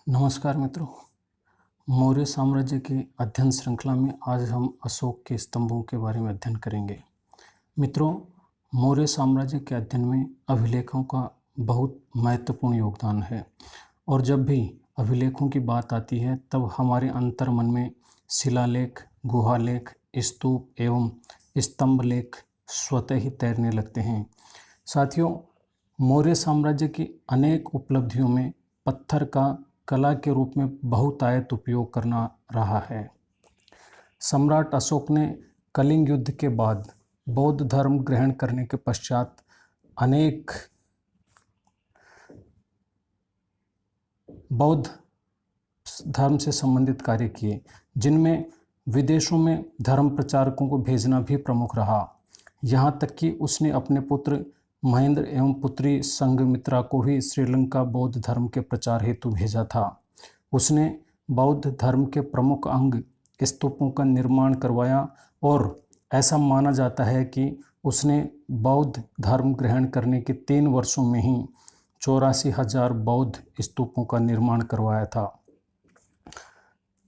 नमस्कार मित्रों। मौर्य साम्राज्य की अध्ययन श्रृंखला में आज हम अशोक के स्तंभों के बारे में अध्ययन करेंगे। मित्रों, मौर्य साम्राज्य के अध्ययन में अभिलेखों का बहुत महत्वपूर्ण योगदान है और जब भी अभिलेखों की बात आती है तब हमारे अंतर्मन में शिलालेख, गुहालेख, स्तूप एवं स्तंभ लेख स्वतः ही तैरने लगते हैं। साथियों, मौर्य साम्राज्य की अनेक उपलब्धियों में पत्थर का कला के रूप में बहुतायत उपयोग करना रहा है। सम्राट अशोक ने कलिंग युद्ध के बाद बौद्ध धर्म ग्रहण करने के पश्चात अनेक बौद्ध धर्म से संबंधित कार्य किए, जिनमें विदेशों में धर्म प्रचारकों को भेजना भी प्रमुख रहा। यहाँ तक कि उसने अपने पुत्र महेंद्र एवं पुत्री संघमित्रा को भी श्रीलंका बौद्ध धर्म के प्रचार हेतु भेजा था। उसने बौद्ध धर्म के प्रमुख अंग स्तूपों का निर्माण करवाया और ऐसा माना जाता है कि उसने बौद्ध धर्म ग्रहण करने के 3 वर्षों में ही 84,000 बौद्ध स्तूपों का निर्माण करवाया था।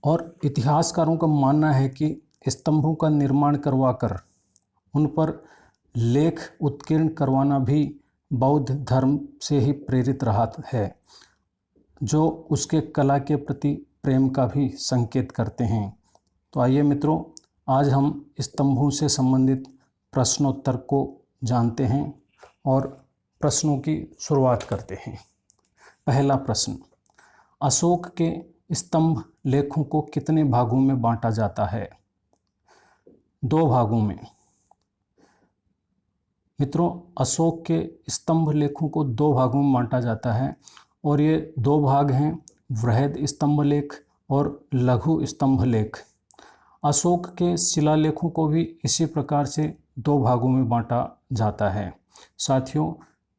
और इतिहासकारों का मानना है कि स्तंभों का निर्माण करवाकर उन पर लेख उत्कीर्ण करवाना भी बौद्ध धर्म से ही प्रेरित रहा है, जो उसके कला के प्रति प्रेम का भी संकेत करते हैं। तो आइए मित्रों, आज हम स्तंभों से संबंधित प्रश्नोत्तर को जानते हैं और प्रश्नों की शुरुआत करते हैं। पहला प्रश्न, अशोक के स्तंभ लेखों को कितने भागों में बांटा जाता है? 2 भागों में। मित्रों, अशोक के स्तंभ लेखों को 2 भागों में बांटा जाता है और ये 2 भाग हैं, वृहद स्तंभ लेख और लघु स्तंभ लेख। अशोक के शिलालेखों को भी इसी प्रकार से 2 भागों में बांटा जाता है। साथियों,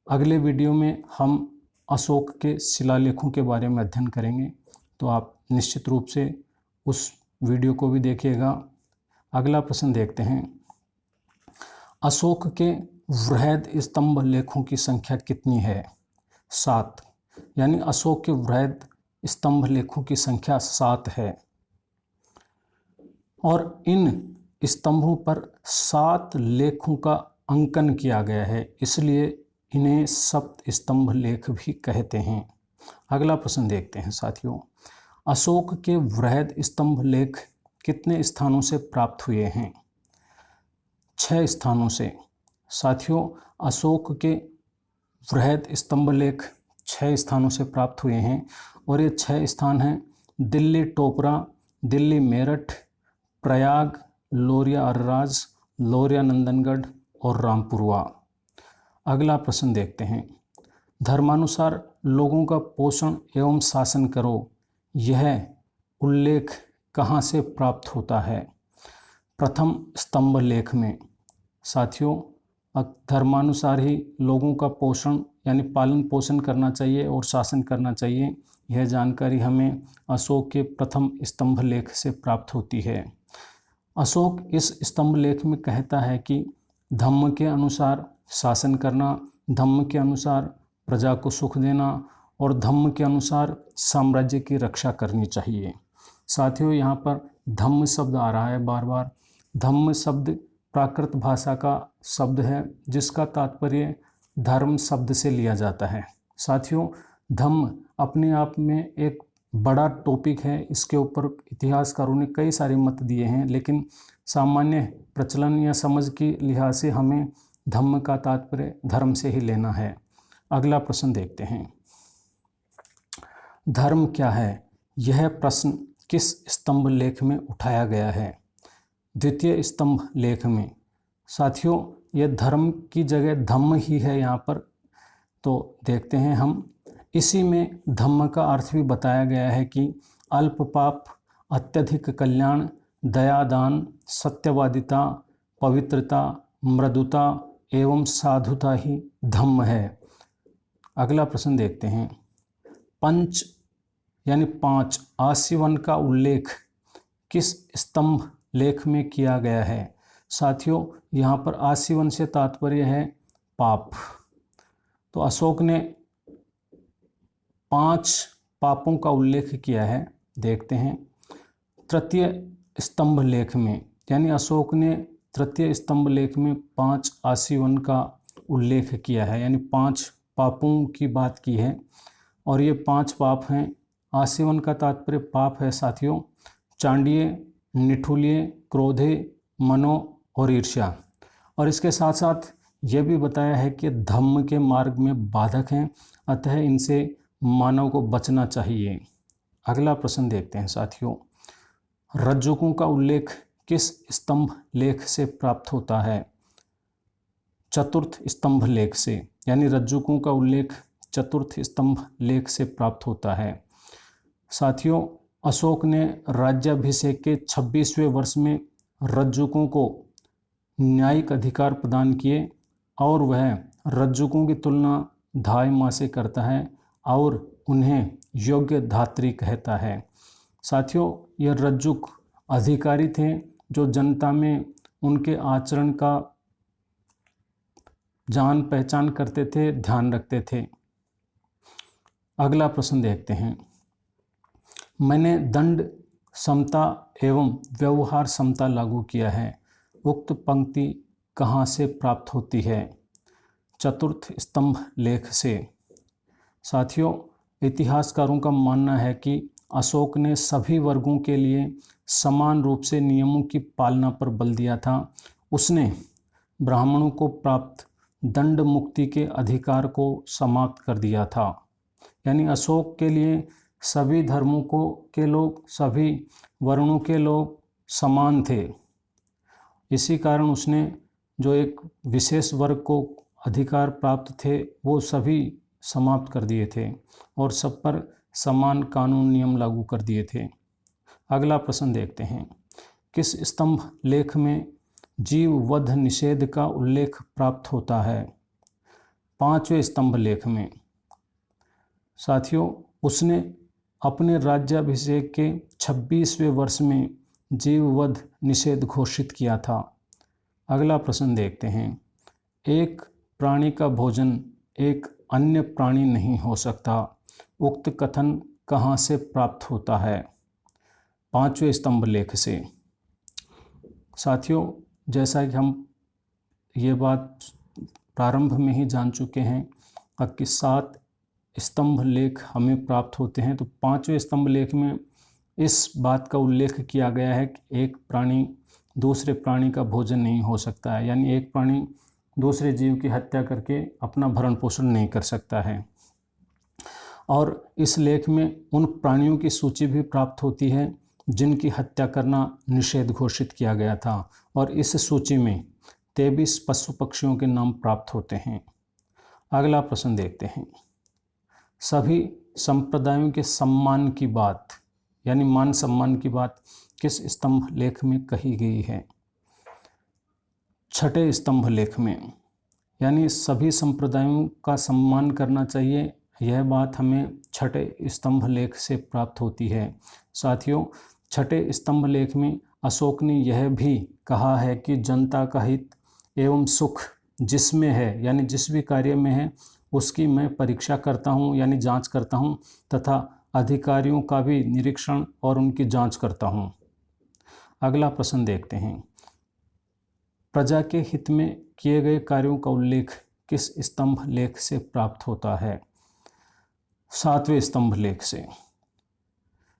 अगले वीडियो में हम अशोक के शिलालेखों के बारे में अध्ययन करेंगे, तो आप निश्चित रूप से उस वीडियो को भी देखिएगा। अगला प्रश्न देखते हैं, अशोक के वृहद स्तंभ लेखों की संख्या कितनी है? 7। यानी अशोक के वृहद स्तंभ लेखों की संख्या 7 है और इन स्तंभों पर 7 लेखों का अंकन किया गया है, इसलिए इन्हें सप्त स्तंभ लेख भी कहते हैं। अगला प्रश्न देखते हैं साथियों, अशोक के वृहद स्तंभ लेख कितने स्थानों से प्राप्त हुए हैं? 6 स्थानों से। साथियों, अशोक के वृहद स्तंभ लेख 6 स्थानों से प्राप्त हुए हैं और ये 6 स्थान हैं दिल्ली टोपरा, दिल्ली मेरठ, प्रयाग, लोरिया अरराज, लोरिया नंदनगढ़ और रामपुरवा। अगला प्रश्न देखते हैं, धर्मानुसार लोगों का पोषण एवं शासन करो, यह उल्लेख कहाँ से प्राप्त होता है? प्रथम स्तंभ लेख में। साथियों, धर्मानुसार ही लोगों का पोषण यानी पालन पोषण करना चाहिए और शासन करना चाहिए, यह जानकारी हमें अशोक के प्रथम स्तंभ लेख से प्राप्त होती है। अशोक इस स्तंभ लेख में कहता है कि धम्म के अनुसार शासन करना, धम्म के अनुसार प्रजा को सुख देना और धम्म के अनुसार साम्राज्य की रक्षा करनी चाहिए। साथियों, यहाँ पर धम्म शब्द आ रहा है बार बार। धम्म शब्द प्राकृत भाषा का शब्द है जिसका तात्पर्य धर्म शब्द से लिया जाता है। साथियों, धम्म अपने आप में एक बड़ा टॉपिक है, इसके ऊपर इतिहासकारों ने कई सारे मत दिए हैं, लेकिन सामान्य प्रचलन या समझ की लिहाज से हमें धम्म का तात्पर्य धर्म से ही लेना है। अगला प्रश्न देखते हैं, धर्म क्या है? यह प्रश्न किस स्तंभ लेख में उठाया गया है? द्वितीय स्तंभ लेख में। साथियों, यह धर्म की जगह धम्म ही है यहाँ पर, तो देखते हैं हम। इसी में धम्म का अर्थ भी बताया गया है कि अल्प पाप, अत्यधिक कल्याण, दयादान, सत्यवादिता, पवित्रता, मृदुता एवं साधुता ही धम्म है। अगला प्रश्न देखते हैं, पंच यानी 5 आसीवन का उल्लेख किस स्तंभ लेख में किया गया है? साथियों, यहाँ पर आसीवन से तात्पर्य है पाप। तो अशोक ने 5 पापों का उल्लेख किया है, देखते हैं। तृतीय स्तंभ लेख में, यानी अशोक ने तृतीय स्तंभ लेख में 5 आजीवन का उल्लेख किया है, यानी 5 पापों की बात की है। और ये 5 पाप हैं। आजीवन का तात्पर्य पाप है साथियों, चांडिय, निठुल्य, क्रोधे, मनो और ईर्ष्या। और इसके साथ साथ यह भी बताया है कि धम्म के मार्ग में बाधक हैं, अतः इनसे मानव को बचना चाहिए। अगला प्रश्न देखते हैं साथियों, रज्जुकों का उल्लेख किस स्तंभ लेख से प्राप्त होता है? चतुर्थ स्तंभ लेख से, यानी रज्जुकों का उल्लेख चतुर्थ स्तंभ लेख से प्राप्त होता है। साथियों, अशोक ने राज्याभिषेक के 26वें वर्ष में रज्जुकों को न्यायिक अधिकार प्रदान किए और वह रज्जुकों की तुलना धाय माँ से करता है और उन्हें योग्य धात्री कहता है। साथियों, यह रज्जुक अधिकारी थे जो जनता में उनके आचरण का जान पहचान करते थे, ध्यान रखते थे। अगला प्रश्न देखते हैं, मैंने दंड समता एवं व्यवहार समता लागू किया है, उक्त पंक्ति कहाँ से प्राप्त होती है? चतुर्थ स्तंभ लेख से। साथियों, इतिहासकारों का मानना है कि अशोक ने सभी वर्गों के लिए समान रूप से नियमों की पालना पर बल दिया था। उसने ब्राह्मणों को प्राप्त दंड मुक्ति के अधिकार को समाप्त कर दिया था, यानी अशोक के लिए सभी धर्मों के लोग, सभी वर्णों के लोग समान थे। इसी कारण उसने जो एक विशेष वर्ग को अधिकार प्राप्त थे वो सभी समाप्त कर दिए थे और सब पर समान कानून नियम लागू कर दिए थे। अगला प्रश्न देखते हैं, किस स्तंभ लेख में जीव वध निषेध का उल्लेख प्राप्त होता है? 5वें स्तंभ लेख में। साथियों, उसने अपने राज्याभिषेक के 26वें वर्ष में जीव वध निषेध घोषित किया था। अगला प्रश्न देखते हैं, एक प्राणी का भोजन एक अन्य प्राणी नहीं हो सकता, उक्त कथन कहाँ से प्राप्त होता है? 5वें स्तंभ लेख से। साथियों, जैसा कि हम ये बात प्रारंभ में ही जान चुके हैं कि 7 स्तंभ लेख हमें प्राप्त होते हैं, तो 5वें स्तंभ लेख में इस बात का उल्लेख किया गया है कि एक प्राणी दूसरे प्राणी का भोजन नहीं हो सकता है, यानी एक प्राणी दूसरे जीव की हत्या करके अपना भरण पोषण नहीं कर सकता है। और इस लेख में उन प्राणियों की सूची भी प्राप्त होती है जिनकी हत्या करना निषेध घोषित किया गया था, और इस सूची में 23 पशु पक्षियों के नाम प्राप्त होते हैं। अगला प्रश्न देखते हैं, सभी संप्रदायों के सम्मान की बात, यानी मान सम्मान की बात किस स्तंभ लेख में कही गई है? 6ठे स्तंभ लेख में, यानी सभी संप्रदायों का सम्मान करना चाहिए, यह बात हमें 6ठे स्तंभ लेख से प्राप्त होती है। साथियों, 6ठे स्तंभ लेख में अशोक ने यह भी कहा है कि जनता का हित एवं सुख जिसमें है, यानी जिस भी कार्य में है, उसकी मैं परीक्षा करता हूँ, यानी जांच करता हूँ, तथा अधिकारियों का भी निरीक्षण और उनकी जांच करता हूँ। अगला प्रश्न देखते हैं, प्रजा के हित में किए गए कार्यों का उल्लेख किस स्तंभ लेख से प्राप्त होता है? 7वें स्तंभ लेख से।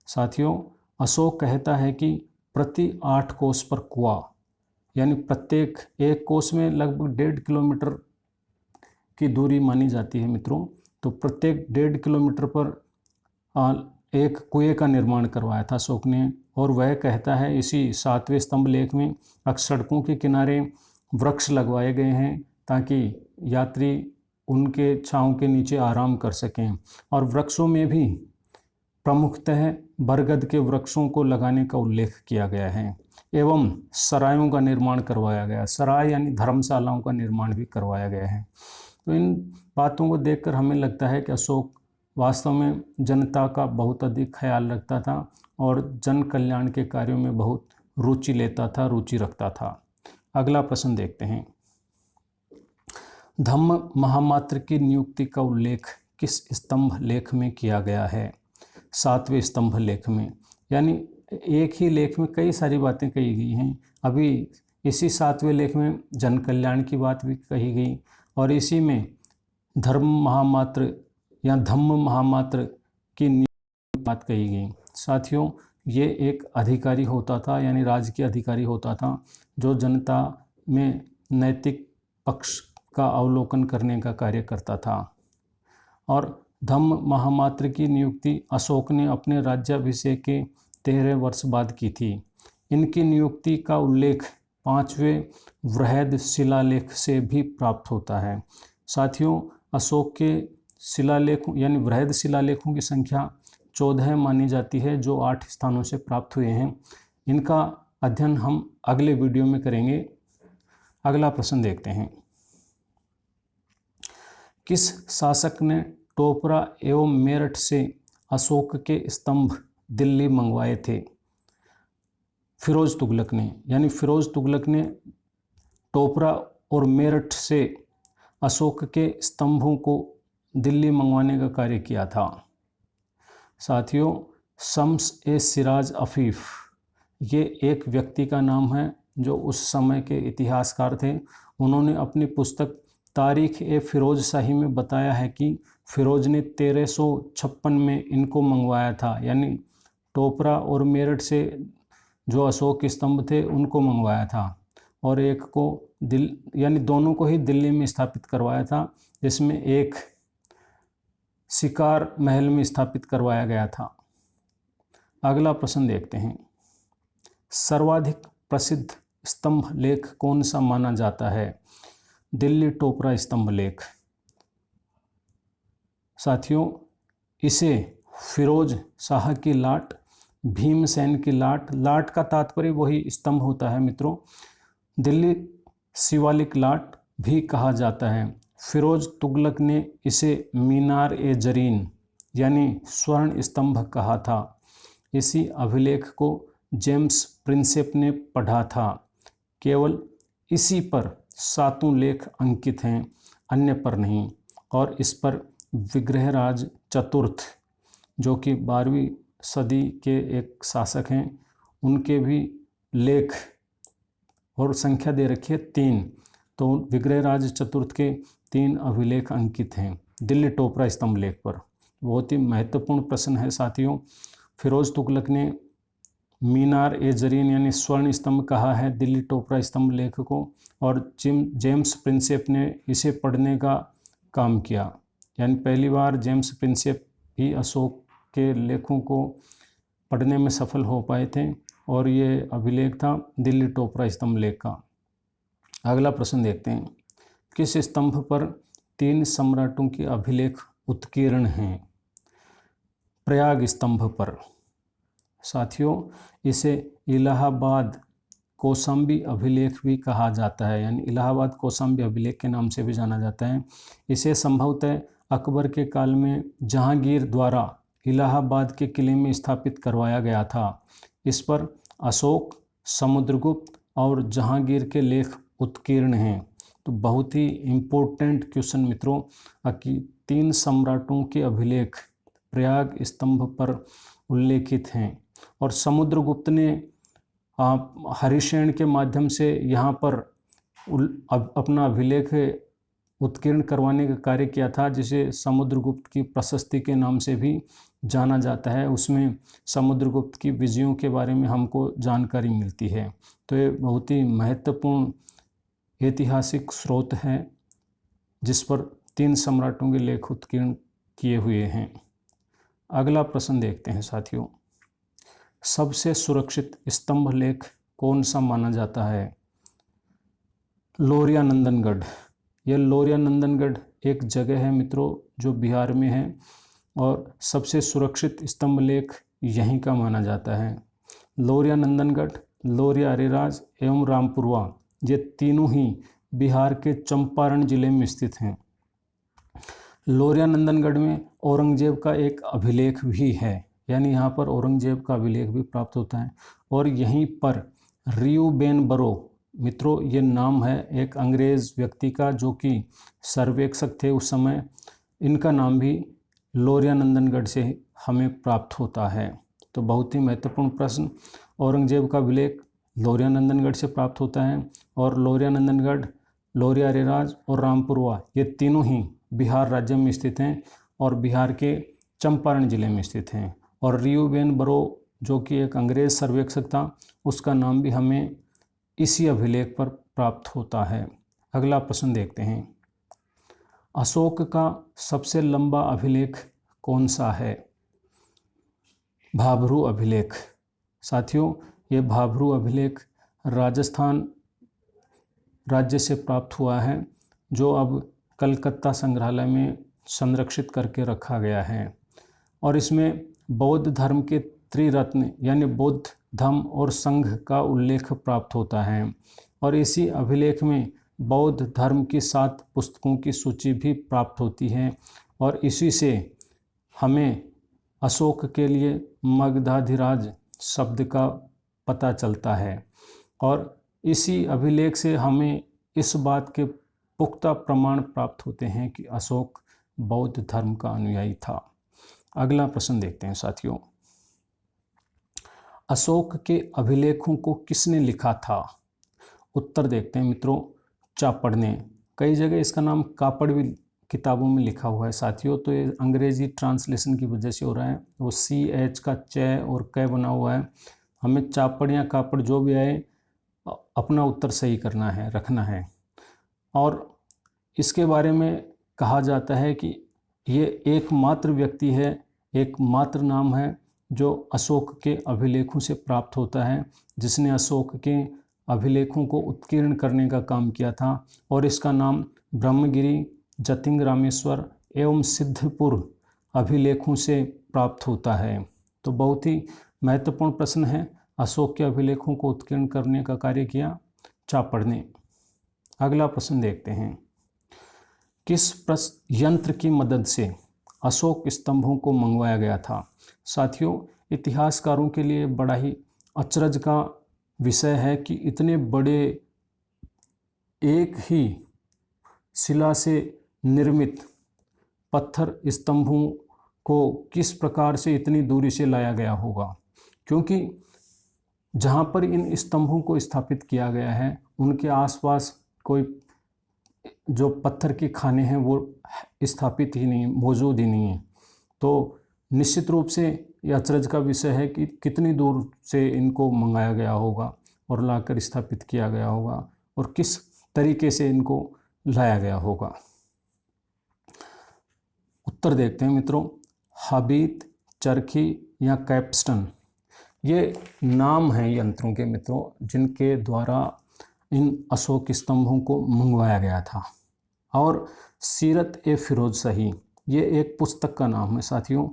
साथियों, अशोक कहता है कि प्रति 8 कोस पर कुआं, यानी प्रत्येक एक कोस में लगभग 1.5 किलोमीटर की दूरी मानी जाती है मित्रों, तो प्रत्येक 1.5 किलोमीटर पर एक कुएं का निर्माण करवाया था अशोक ने। और वह कहता है इसी 7वें स्तंभ लेख में, सड़कों के किनारे वृक्ष लगवाए गए हैं ताकि यात्री उनके छांव के नीचे आराम कर सकें, और वृक्षों में भी प्रमुखतः बरगद के वृक्षों को लगाने का उल्लेख किया गया है, एवं सरायों का निर्माण करवाया गया। सराय यानी धर्मशालाओं का निर्माण भी करवाया गया है। तो इन बातों को देखकर हमें लगता है कि अशोक वास्तव में जनता का बहुत अधिक ख्याल रखता था और जन कल्याण के कार्यों में बहुत रुचि लेता था, रुचि रखता था। अगला प्रश्न देखते हैं, धम्म महामात्र की नियुक्ति का उल्लेख किस स्तंभ लेख में किया गया है? 7वें स्तंभ लेख में, यानी एक ही लेख में कई सारी बातें कही गई हैं। अभी इसी 7वें लेख में जन कल्याण की बात भी कही गई और इसी में धर्म महामात्र या धम्म महामात्र की बात कही गई। साथियों, ये एक अधिकारी होता था, यानी राज्य के अधिकारी होता था, जो जनता में नैतिक पक्ष का अवलोकन करने का कार्य करता था। और धम्म महामात्र की नियुक्ति अशोक ने अपने राज्याभिषेक के 13 वर्ष बाद की थी। इनकी नियुक्ति का उल्लेख 5वें वृहद शिलालेख से भी प्राप्त होता है। साथियों, अशोक के शिलालेख यानी वृहद शिलालेखों की संख्या 14 मानी जाती है, जो 8 स्थानों से प्राप्त हुए हैं। इनका अध्ययन हम अगले वीडियो में करेंगे। अगला प्रश्न देखते हैं। किस शासक ने टोपरा एवं मेरठ से अशोक के स्तंभ दिल्ली मंगवाए थे? फिरोज तुगलक ने, यानी फिरोज तुगलक ने टोपरा और मेरठ से अशोक के स्तंभों को दिल्ली मंगवाने का कार्य किया था। साथियों, शम्स ए सिराज अफीफ ये एक व्यक्ति का नाम है जो उस समय के इतिहासकार थे। उन्होंने अपनी पुस्तक तारीख ए फिरोज शाही में बताया है कि फिरोज ने 1356 में इनको मंगवाया था, यानी टोपरा और मेरठ से जो अशोक के स्तंभ थे उनको मंगवाया था और एक को यानी दोनों को ही दिल्ली में स्थापित करवाया था, जिसमें एक शिकार महल में स्थापित करवाया गया था। अगला प्रश्न देखते हैं। सर्वाधिक प्रसिद्ध स्तंभ लेख कौन सा माना जाता है? दिल्ली टोपरा स्तंभ लेख। साथियों, इसे फिरोज शाह की लाट, भीमसेन की लाट, लाट का तात्पर्य वही स्तंभ होता है मित्रों, दिल्ली शिवालिक लाट भी कहा जाता है। फिरोज तुगलक ने इसे मीनार ए जरीन यानी स्वर्ण स्तंभ कहा था। इसी अभिलेख को जेम्स प्रिंसेप ने पढ़ा था। केवल इसी पर 7 लेख अंकित हैं, अन्य पर नहीं। और इस पर विग्रहराज चतुर्थ, जो कि 12वीं सदी के एक शासक हैं, उनके भी लेख और संख्या दे रखी है 3। तो विग्रहराज चतुर्थ के 3 अभिलेख अंकित हैं दिल्ली टोपरा स्तंभ लेख पर। बहुत ही महत्वपूर्ण प्रश्न है साथियों। फिरोज तुगलक ने मीनार ए जरीन यानी स्वर्ण स्तंभ कहा है दिल्ली टोपरा स्तंभ लेख को, और जेम्स प्रिंसेप ने इसे पढ़ने का काम किया, यानी पहली बार जेम्स प्रिंसेप ही अशोक के लेखों को पढ़ने में सफल हो पाए थे और ये अभिलेख था दिल्ली टोपरा स्तंभ लेख का। अगला प्रश्न देखते हैं। किस स्तंभ पर 3 सम्राटों के अभिलेख उत्कीर्ण हैं? प्रयाग स्तंभ पर। साथियों, इसे इलाहाबाद कौशाम्बी अभिलेख भी कहा जाता है, यानी इलाहाबाद कौशाम्बी अभिलेख के नाम से भी जाना जाता है। इसे संभवतः अकबर के काल में जहांगीर द्वारा इलाहाबाद के किले में स्थापित करवाया गया था। इस पर अशोक, समुद्रगुप्त और जहांगीर के लेख उत्कीर्ण हैं। तो बहुत ही इम्पोर्टेंट क्वेश्चन मित्रों कि 3 सम्राटों के अभिलेख प्रयाग स्तंभ पर उल्लेखित हैं और समुद्रगुप्त ने हरिशेन के माध्यम से यहाँ पर अपना अभिलेख उत्कीर्ण करवाने का कार्य किया था, जिसे समुद्रगुप्त की प्रशस्ति के नाम से भी जाना जाता है। उसमें समुद्रगुप्त की विजयों के बारे में हमको जानकारी मिलती है। तो ये बहुत ही महत्वपूर्ण ऐतिहासिक स्रोत है जिस पर 3 सम्राटों के लेख उत्कीर्ण किए हुए हैं। अगला प्रश्न देखते हैं साथियों। सबसे सुरक्षित स्तंभ लेख कौन सा माना जाता है? लोरिया नंदनगढ़। यह लोरिया नंदनगढ़ एक जगह है मित्रों जो बिहार में है और सबसे सुरक्षित स्तंभ लेख यहीं का माना जाता है। लोरिया नंदनगढ़, लोरिया अरेराज एवं रामपुरवा, ये तीनों ही बिहार के चंपारण जिले में स्थित हैं। लोरिया नंदनगढ़ में औरंगजेब का एक अभिलेख भी है, यानी यहाँ पर औरंगजेब का अभिलेख भी प्राप्त होता है। और यहीं पर रियूबेन बरो, मित्रों ये नाम है एक अंग्रेज़ व्यक्ति का जो कि सर्वेक्षक थे उस समय, इनका नाम भी लौरिया नंदनगढ़ से हमें प्राप्त होता है। तो बहुत ही महत्वपूर्ण प्रश्न। औरंगजेब का अभिलेख लौरिया नंदनगढ़ से प्राप्त होता है और लौरिया नंदनगढ़, लौरिया अरेराज और रामपुरवा ये तीनों ही बिहार राज्य में स्थित हैं और बिहार के चंपारण जिले में स्थित हैं। और रियूबेन बरो जो कि एक अंग्रेज सर्वेक्षक था, उसका नाम भी हमें इसी अभिलेख पर प्राप्त होता है। अगला प्रश्न देखते हैं, अशोक का सबसे लंबा अभिलेख कौन सा है? भाभरू अभिलेख। साथियों, ये भाभरू अभिलेख राजस्थान राज्य से प्राप्त हुआ है, जो अब कलकत्ता संग्रहालय में संरक्षित करके रखा गया है। और इसमें बौद्ध धर्म के त्रिरत्न यानी बौद्ध धम्म और संघ का उल्लेख प्राप्त होता है। और इसी अभिलेख में बौद्ध धर्म की 7 पुस्तकों की सूची भी प्राप्त होती है और इसी से हमें अशोक के लिए मगधाधिराज शब्द का पता चलता है। और इसी अभिलेख से हमें इस बात के पुख्ता प्रमाण प्राप्त होते हैं कि अशोक बौद्ध धर्म का अनुयायी था। अगला प्रश्न देखते हैं साथियों, अशोक के अभिलेखों को किसने लिखा था? उत्तर देखते हैं मित्रों, चापड़ ने। कई जगह इसका नाम कापड़ भी किताबों में लिखा हुआ है साथियों, तो ये अंग्रेजी ट्रांसलेशन की वजह से हो रहा है। वो CH का च और क बना हुआ है। हमें चापड़ या कापड़ जो भी आए अपना उत्तर सही करना है, रखना है। और इसके बारे में कहा जाता है कि ये एकमात्र व्यक्ति है, एकमात्र नाम है जो अशोक के अभिलेखों से प्राप्त होता है, जिसने अशोक के अभिलेखों को उत्कीर्ण करने का काम किया था। और इसका नाम ब्रह्मगिरी, जतिंग रामेश्वर एवं सिद्धपुर अभिलेखों से प्राप्त होता है। तो बहुत ही महत्वपूर्ण प्रश्न है, अशोक के अभिलेखों को उत्कीर्ण करने का कार्य किया चापड़ ने। अगला प्रश्न देखते हैं, किस यंत्र की मदद से अशोक स्तंभों को मंगवाया गया था? साथियों, इतिहासकारों के लिए बड़ा ही अचरज का विषय है कि इतने बड़े एक ही शिला से निर्मित पत्थर स्तंभों को किस प्रकार से इतनी दूरी से लाया गया होगा, क्योंकि जहाँ पर इन स्तंभों को स्थापित किया गया है उनके आसपास कोई जो पत्थर के खाने हैं वो स्थापित ही नहीं, मौजूद ही नहीं है। तो निश्चित रूप से यह अचरज का विषय है कि कितनी दूर से इनको मंगाया गया होगा और लाकर स्थापित किया गया होगा और किस तरीके से इनको लाया गया होगा। उत्तर देखते हैं मित्रों, हाबीत, चरखी या कैप्स्टन ये नाम हैं यंत्रों के मित्रों, जिनके द्वारा इन अशोक स्तंभों को मंगवाया गया था। और सीरत-ए-फिरोज शाही ये एक पुस्तक का नाम है साथियों।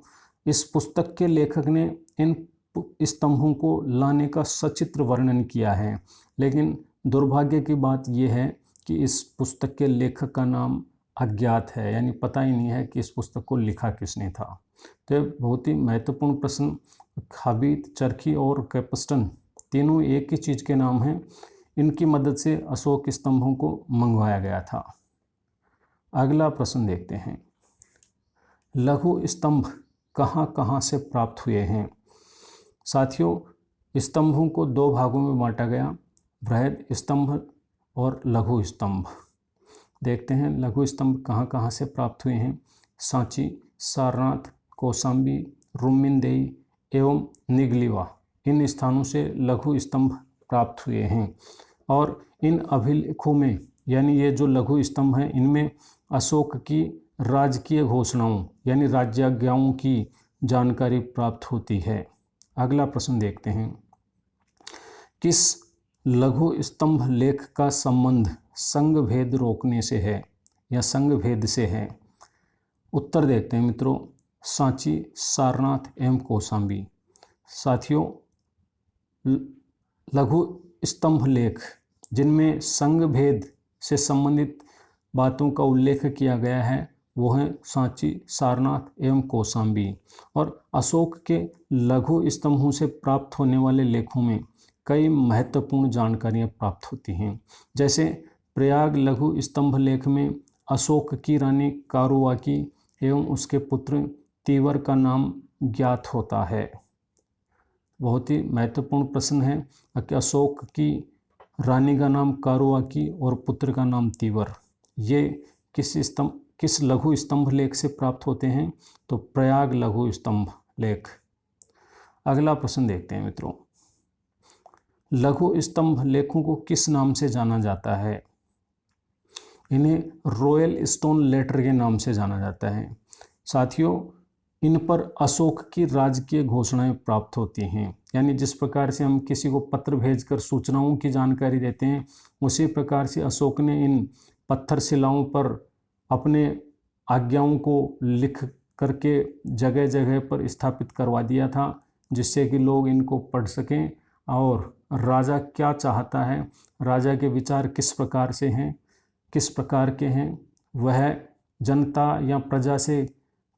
इस पुस्तक के लेखक ने इन स्तंभों को लाने का सचित्र वर्णन किया है, लेकिन दुर्भाग्य की बात यह है कि इस पुस्तक के लेखक का नाम अज्ञात है, यानी पता ही नहीं है कि इस पुस्तक को लिखा किसने था। तो बहुत ही महत्वपूर्ण प्रश्न, हाबीत, चरखी और कैप्स्टन तीनों एक ही चीज़ के नाम हैं। इनकी मदद से अशोक स्तंभों को मंगवाया गया था। अगला प्रश्न देखते हैं, लघु स्तंभ कहाँ कहाँ से प्राप्त हुए हैं? साथियों, स्तंभों को 2 भागों में बांटा गया, बृहद स्तंभ और लघु स्तंभ। देखते हैं लघु स्तंभ कहाँ कहाँ से प्राप्त हुए हैं। सांची, सारनाथ, कौशाम्बी, रुम्मिनदेई एवं निगलीवा इन स्थानों से लघु स्तंभ प्राप्त हुए हैं। और इन अभिलेखों में, यानी ये जो लघु स्तंभ हैं, इनमें अशोक की राजकीय घोषणाओं यानी राज्याज्ञाओं की जानकारी प्राप्त होती है। अगला प्रश्न देखते हैं, किस लघु स्तंभ लेख का संबंध संघ भेद रोकने से है या संघ भेद से है? उत्तर देखते हैं मित्रों, सांची, सारनाथ एवं कौशाम्बी। साथियों, लघु स्तंभ लेख जिनमें संघ भेद से संबंधित बातों का उल्लेख किया गया है वो हैं सांची, सारनाथ एवं कौशाम्बी। और अशोक के लघु स्तंभों से प्राप्त होने वाले लेखों में कई महत्वपूर्ण जानकारियाँ प्राप्त होती हैं। जैसे प्रयाग लघु स्तंभ लेख में अशोक की रानी कारुवाकी एवं उसके पुत्र तीवर का नाम ज्ञात होता है? बहुत ही महत्वपूर्ण प्रश्न है कि अशोक की रानी का नाम कारुआकी और पुत्र का नाम तीवर, ये किस लघु स्तंभ लेख से प्राप्त होते हैं? तो प्रयाग लघु स्तंभ लेख। अगला प्रश्न देखते हैं मित्रों, लघु स्तंभ लेखों को किस नाम से जाना जाता है? इन्हें रॉयल स्टोन लेटर के नाम से जाना जाता है। साथियों, इन पर अशोक की राजकीय घोषणाएं प्राप्त होती हैं, यानी जिस प्रकार से हम किसी को पत्र भेजकर सूचनाओं की जानकारी देते हैं, उसी प्रकार से अशोक ने इन पत्थर शिलाओं पर अपने आज्ञाओं को लिख करके जगह जगह पर स्थापित करवा दिया था, जिससे कि लोग इनको पढ़ सकें और राजा क्या चाहता है, राजा के विचार किस प्रकार से हैं, किस प्रकार के हैं, वह जनता या प्रजा से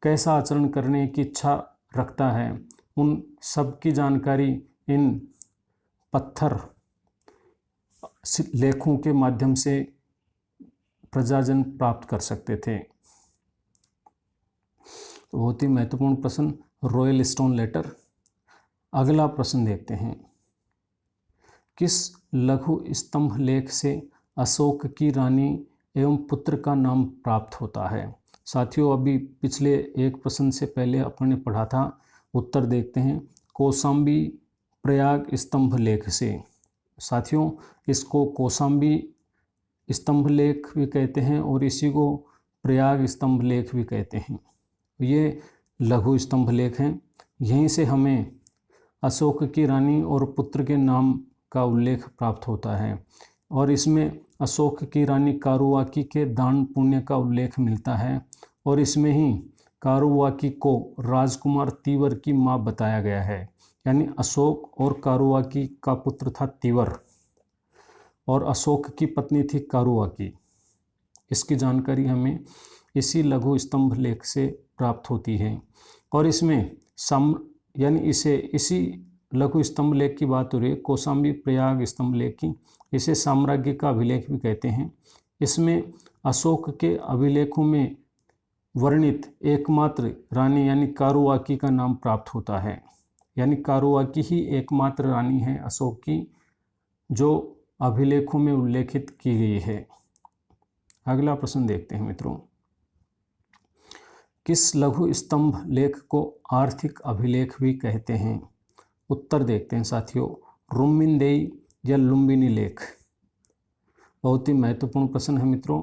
कैसा आचरण करने की इच्छा रखता है, उन सब की जानकारी इन पत्थर लेखों के माध्यम से प्रजाजन प्राप्त कर सकते थे। तो बहुत ही महत्वपूर्ण प्रश्न, रॉयल स्टोन लेटर। अगला प्रश्न देखते हैं, किस लघु स्तंभ लेख से अशोक की रानी एवं पुत्र का नाम प्राप्त होता है? साथियों, अभी पिछले एक प्रश्न से पहले अपन ने पढ़ा था, उत्तर देखते हैं, कौशाम्बी प्रयाग स्तंभ लेख से। साथियों, इसको कौशाम्बी स्तंभ लेख भी कहते हैं और इसी को प्रयाग स्तंभ लेख भी कहते हैं। ये लघु स्तंभ लेख हैं, यहीं से हमें अशोक की रानी और पुत्र के नाम का उल्लेख प्राप्त होता है और इसमें अशोक की रानी कारुआकी के दान पुण्य का उल्लेख मिलता है और इसमें ही कारुआकी को राजकुमार तीवर की माँ बताया गया है, यानी अशोक और कारुआकी का पुत्र था तीवर और अशोक की पत्नी थी कारुआकी। इसकी जानकारी हमें इसी लघु स्तंभ लेख से प्राप्त होती है और इसमें इसी लघु स्तंभ लेख की बात हो रही है, कौशाम्बी प्रयाग स्तंभ लेख की, इसे साम्राज्य का अभिलेख भी कहते हैं। इसमें अशोक के अभिलेखों में वर्णित एकमात्र रानी यानी कारुआकी का नाम प्राप्त होता है, यानी कारुआकी ही एकमात्र रानी है अशोक की जो अभिलेखों में उल्लेखित की गई है। अगला प्रश्न देखते हैं मित्रों, किस लघु स्तंभ लेख को आर्थिक अभिलेख भी कहते हैं? उत्तर देखते हैं साथियों, रुम्मिनदेई या लुम्बिनी लेख। बहुत ही महत्वपूर्ण प्रश्न है मित्रों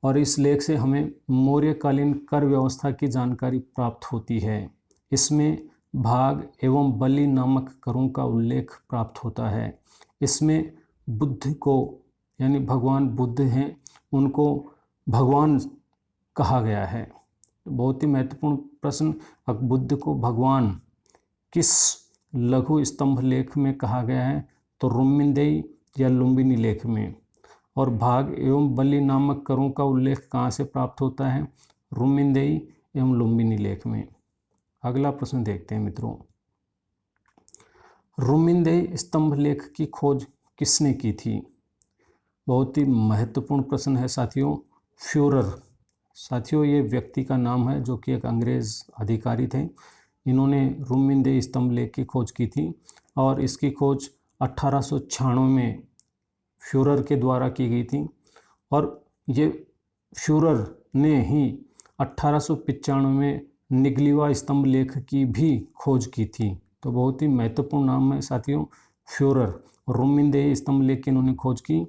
और इस लेख से हमें मौर्यकालीन कर व्यवस्था की जानकारी प्राप्त होती है। इसमें भाग एवं बलि नामक करों का उल्लेख प्राप्त होता है। इसमें बुद्ध को, यानी भगवान बुद्ध हैं, उनको भगवान कहा गया है। बहुत ही महत्वपूर्ण प्रश्न, बुद्ध को भगवान किस लघु स्तंभ लेख में कहा गया है? तो रुम्मिनदेई या लुम्बिनी लेख में। और भाग एवं बलि नामक करों का उल्लेख कहाँ से प्राप्त होता है? रुम्मिनदेई एवं लुम्बिनी लेख में। अगला प्रश्न देखते हैं मित्रों, रुम्मिनदेई स्तंभ लेख की खोज किसने की थी? बहुत ही महत्वपूर्ण प्रश्न है साथियों, फ्यूरर। साथियों, ये व्यक्ति का नाम है जो कि एक अंग्रेज अधिकारी थे। इन्होंने रुम्मिनदेई स्तंभ लेख की खोज की थी और इसकी खोज 1896 में फ्यूरर के द्वारा की गई थी और ये फ्यूरर ने ही 1895 में निगलिवा स्तंभ लेख की भी खोज की थी। तो बहुत ही महत्वपूर्ण नाम है साथियों, फ्यूरर। रुम्मिनदेई स्तंभ लेख की इन्होंने खोज की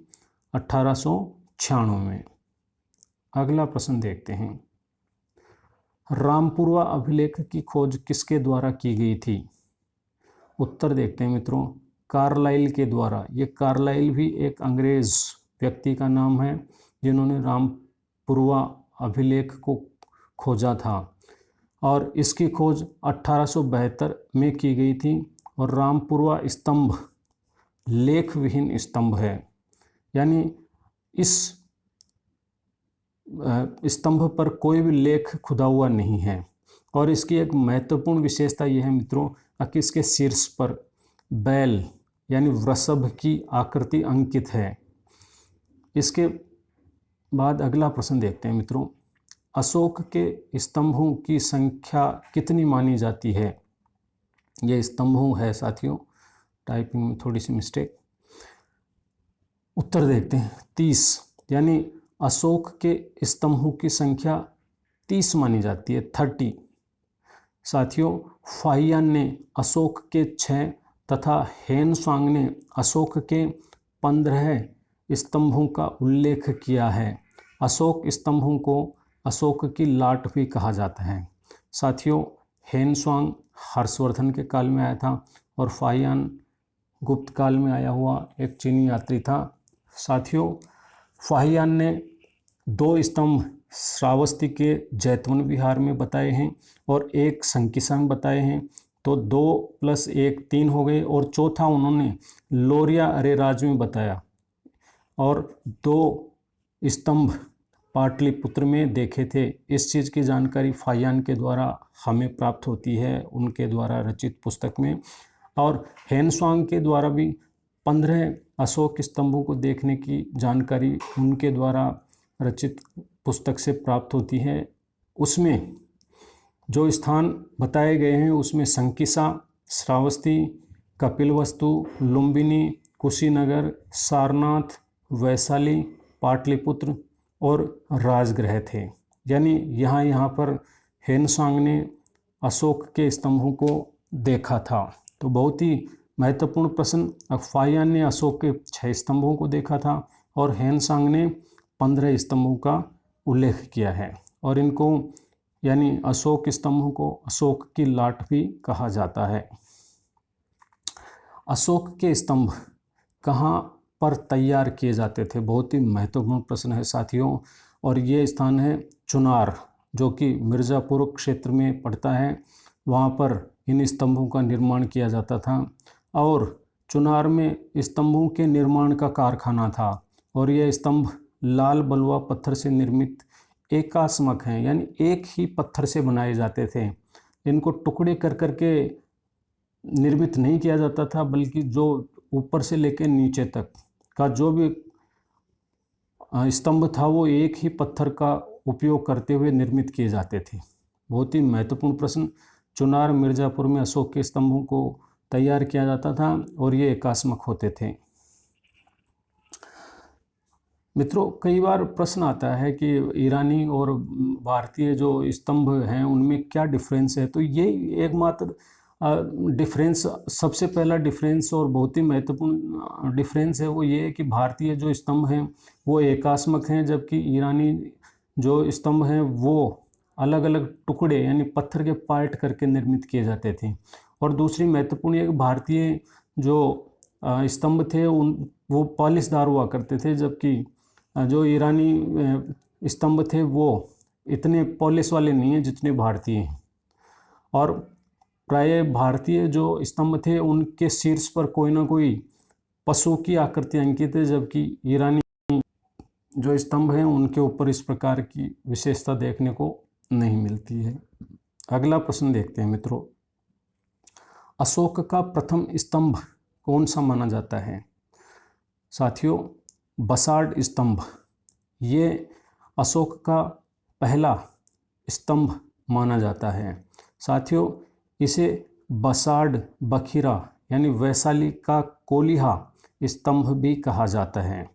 1896 में। अगला प्रश्न देखते हैं, रामपुरवा अभिलेख की खोज किसके द्वारा की गई थी? उत्तर देखते हैं मित्रों, कार्लाइल के द्वारा। ये कार्लाइल भी एक अंग्रेज व्यक्ति का नाम है जिन्होंने रामपुरवा अभिलेख को खोजा था और इसकी खोज 1872 में की गई थी और रामपुरवा स्तंभ लेख विहीन स्तंभ है, यानी इस स्तंभ पर कोई भी लेख खुदा हुआ नहीं है और इसकी एक महत्वपूर्ण विशेषता यह है मित्रों कि इसके शीर्ष पर बैल यानी वृषभ की आकृति अंकित है। इसके बाद अगला प्रश्न देखते हैं मित्रों, अशोक के स्तंभों की संख्या कितनी मानी जाती है? ये स्तंभों है साथियों, टाइपिंग में थोड़ी सी मिस्टेक। उत्तर देखते हैं 30, यानी अशोक के स्तंभों की संख्या 30 मानी जाती है, 30। साथियों, फाहियान ने अशोक के 6 तथा हेनसांग ने अशोक के 15 स्तंभों का उल्लेख किया है। अशोक स्तंभों को अशोक की लाट भी कहा जाता है। साथियों, हेनसांग हर्षवर्धन के काल में आया था और फाहियान गुप्त काल में आया हुआ एक चीनी यात्री था। साथियों, फाहियान ने 2 स्तंभ श्रावस्ती के जैतवन विहार में बताए हैं और एक संकिसा में बताए हैं, तो 2 + 1 3 हो गए, और चौथा उन्होंने लोरिया अरेराज में बताया, और 2 स्तंभ पाटलिपुत्र में देखे थे। इस चीज़ की जानकारी फाहियान के द्वारा हमें प्राप्त होती है, उनके द्वारा रचित पुस्तक में। और हेनसांग के द्वारा भी 15 अशोक स्तंभों को देखने की जानकारी उनके द्वारा रचित पुस्तक से प्राप्त होती है। उसमें जो स्थान बताए गए हैं उसमें संकिसा, श्रावस्ती, कपिलवस्तु, लुम्बिनी, कुशीनगर, सारनाथ, वैशाली, पाटलिपुत्र और राजगृह थे। यानी यहाँ पर हेनसांग ने अशोक के स्तंभों को देखा था। तो बहुत ही महत्वपूर्ण प्रश्न। फाहियान ने अशोक के 6 स्तंभों को देखा था और हेनसांग ने 15 स्तंभों का उल्लेख किया है, और इनको यानी अशोक स्तंभों को अशोक की लाट भी कहा जाता है। अशोक के स्तंभ कहाँ पर तैयार किए जाते थे? बहुत ही महत्वपूर्ण प्रश्न है साथियों, और ये स्थान है चुनार, जो कि मिर्ज़ापुर क्षेत्र में पड़ता है। वहाँ पर इन स्तंभों का निर्माण किया जाता था, और चुनार में स्तंभों के निर्माण का कारखाना था, और ये स्तंभ लाल बलुआ पत्थर से निर्मित एकास्मक हैं, यानी एक ही पत्थर से बनाए जाते थे। इनको टुकड़े कर करके निर्मित नहीं किया जाता था, बल्कि जो ऊपर से लेकर नीचे तक का जो भी स्तंभ था वो एक ही पत्थर का उपयोग करते हुए निर्मित किए जाते थे। बहुत ही महत्वपूर्ण प्रश्न। चुनार मिर्ज़ापुर में अशोक के स्तंभों को तैयार किया जाता था और ये एकास्मक होते थे। मित्रों, कई बार प्रश्न आता है कि ईरानी और भारतीय जो स्तंभ हैं उनमें क्या डिफरेंस है? तो ये एकमात्र डिफरेंस, सबसे पहला डिफरेंस और बहुत ही महत्वपूर्ण डिफरेंस है वो ये है कि भारतीय जो स्तंभ हैं वो एकास्मक हैं, जबकि ईरानी जो स्तंभ हैं वो अलग अलग टुकड़े यानी पत्थर के पार्ट करके निर्मित किए जाते थे। और दूसरी महत्वपूर्ण ये कि भारतीय जो स्तंभ थे वो पॉलिशदार हुआ करते थे, जबकि जो ईरानी स्तंभ थे वो इतने पॉलिश वाले नहीं हैं जितने भारतीय हैं। और प्राय भारतीय जो स्तंभ थे उनके शीर्ष पर कोई ना कोई पशु की आकृति अंकित है, जबकि ईरानी जो स्तंभ हैं उनके ऊपर इस प्रकार की विशेषता देखने को नहीं मिलती है। अगला प्रश्न देखते हैं मित्रों, अशोक का प्रथम स्तंभ कौन सा माना जाता है? साथियों, बसाल्ट स्तंभ ये अशोक का पहला स्तंभ माना जाता है। साथियों, इसे बसाल्ट बखीरा यानी वैशाली का कोलिहा स्तंभ भी कहा जाता है,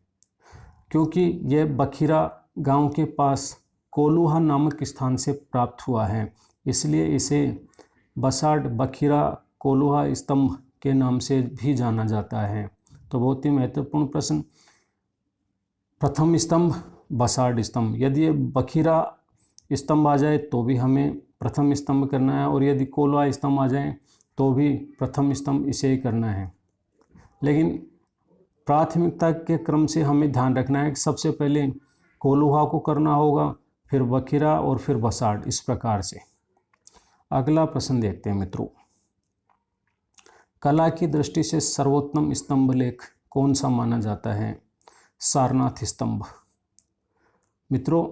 क्योंकि यह बखीरा गांव के पास कोलुहा नामक स्थान से प्राप्त हुआ है, इसलिए इसे बसाल्ट बखीरा कोलुहा स्तंभ के नाम से भी जाना जाता है। तो बहुत ही महत्वपूर्ण प्रश्न। प्रथम स्तंभ बसाल्ट स्तंभ, यदि ये बखीरा स्तंभ आ जाए तो भी हमें प्रथम स्तंभ करना है, और यदि कोलुहा स्तंभ आ जाए तो भी प्रथम स्तंभ इसे ही करना है। लेकिन प्राथमिकता के क्रम से हमें ध्यान रखना है कि सबसे पहले कोलुहा को करना होगा, फिर बखीरा और फिर बसाल्ट, इस प्रकार से। अगला प्रश्न देखते हैं मित्रों, कला की दृष्टि से सर्वोत्तम स्तंभ लेख कौन सा माना जाता है? सारनाथ स्तंभ। मित्रों,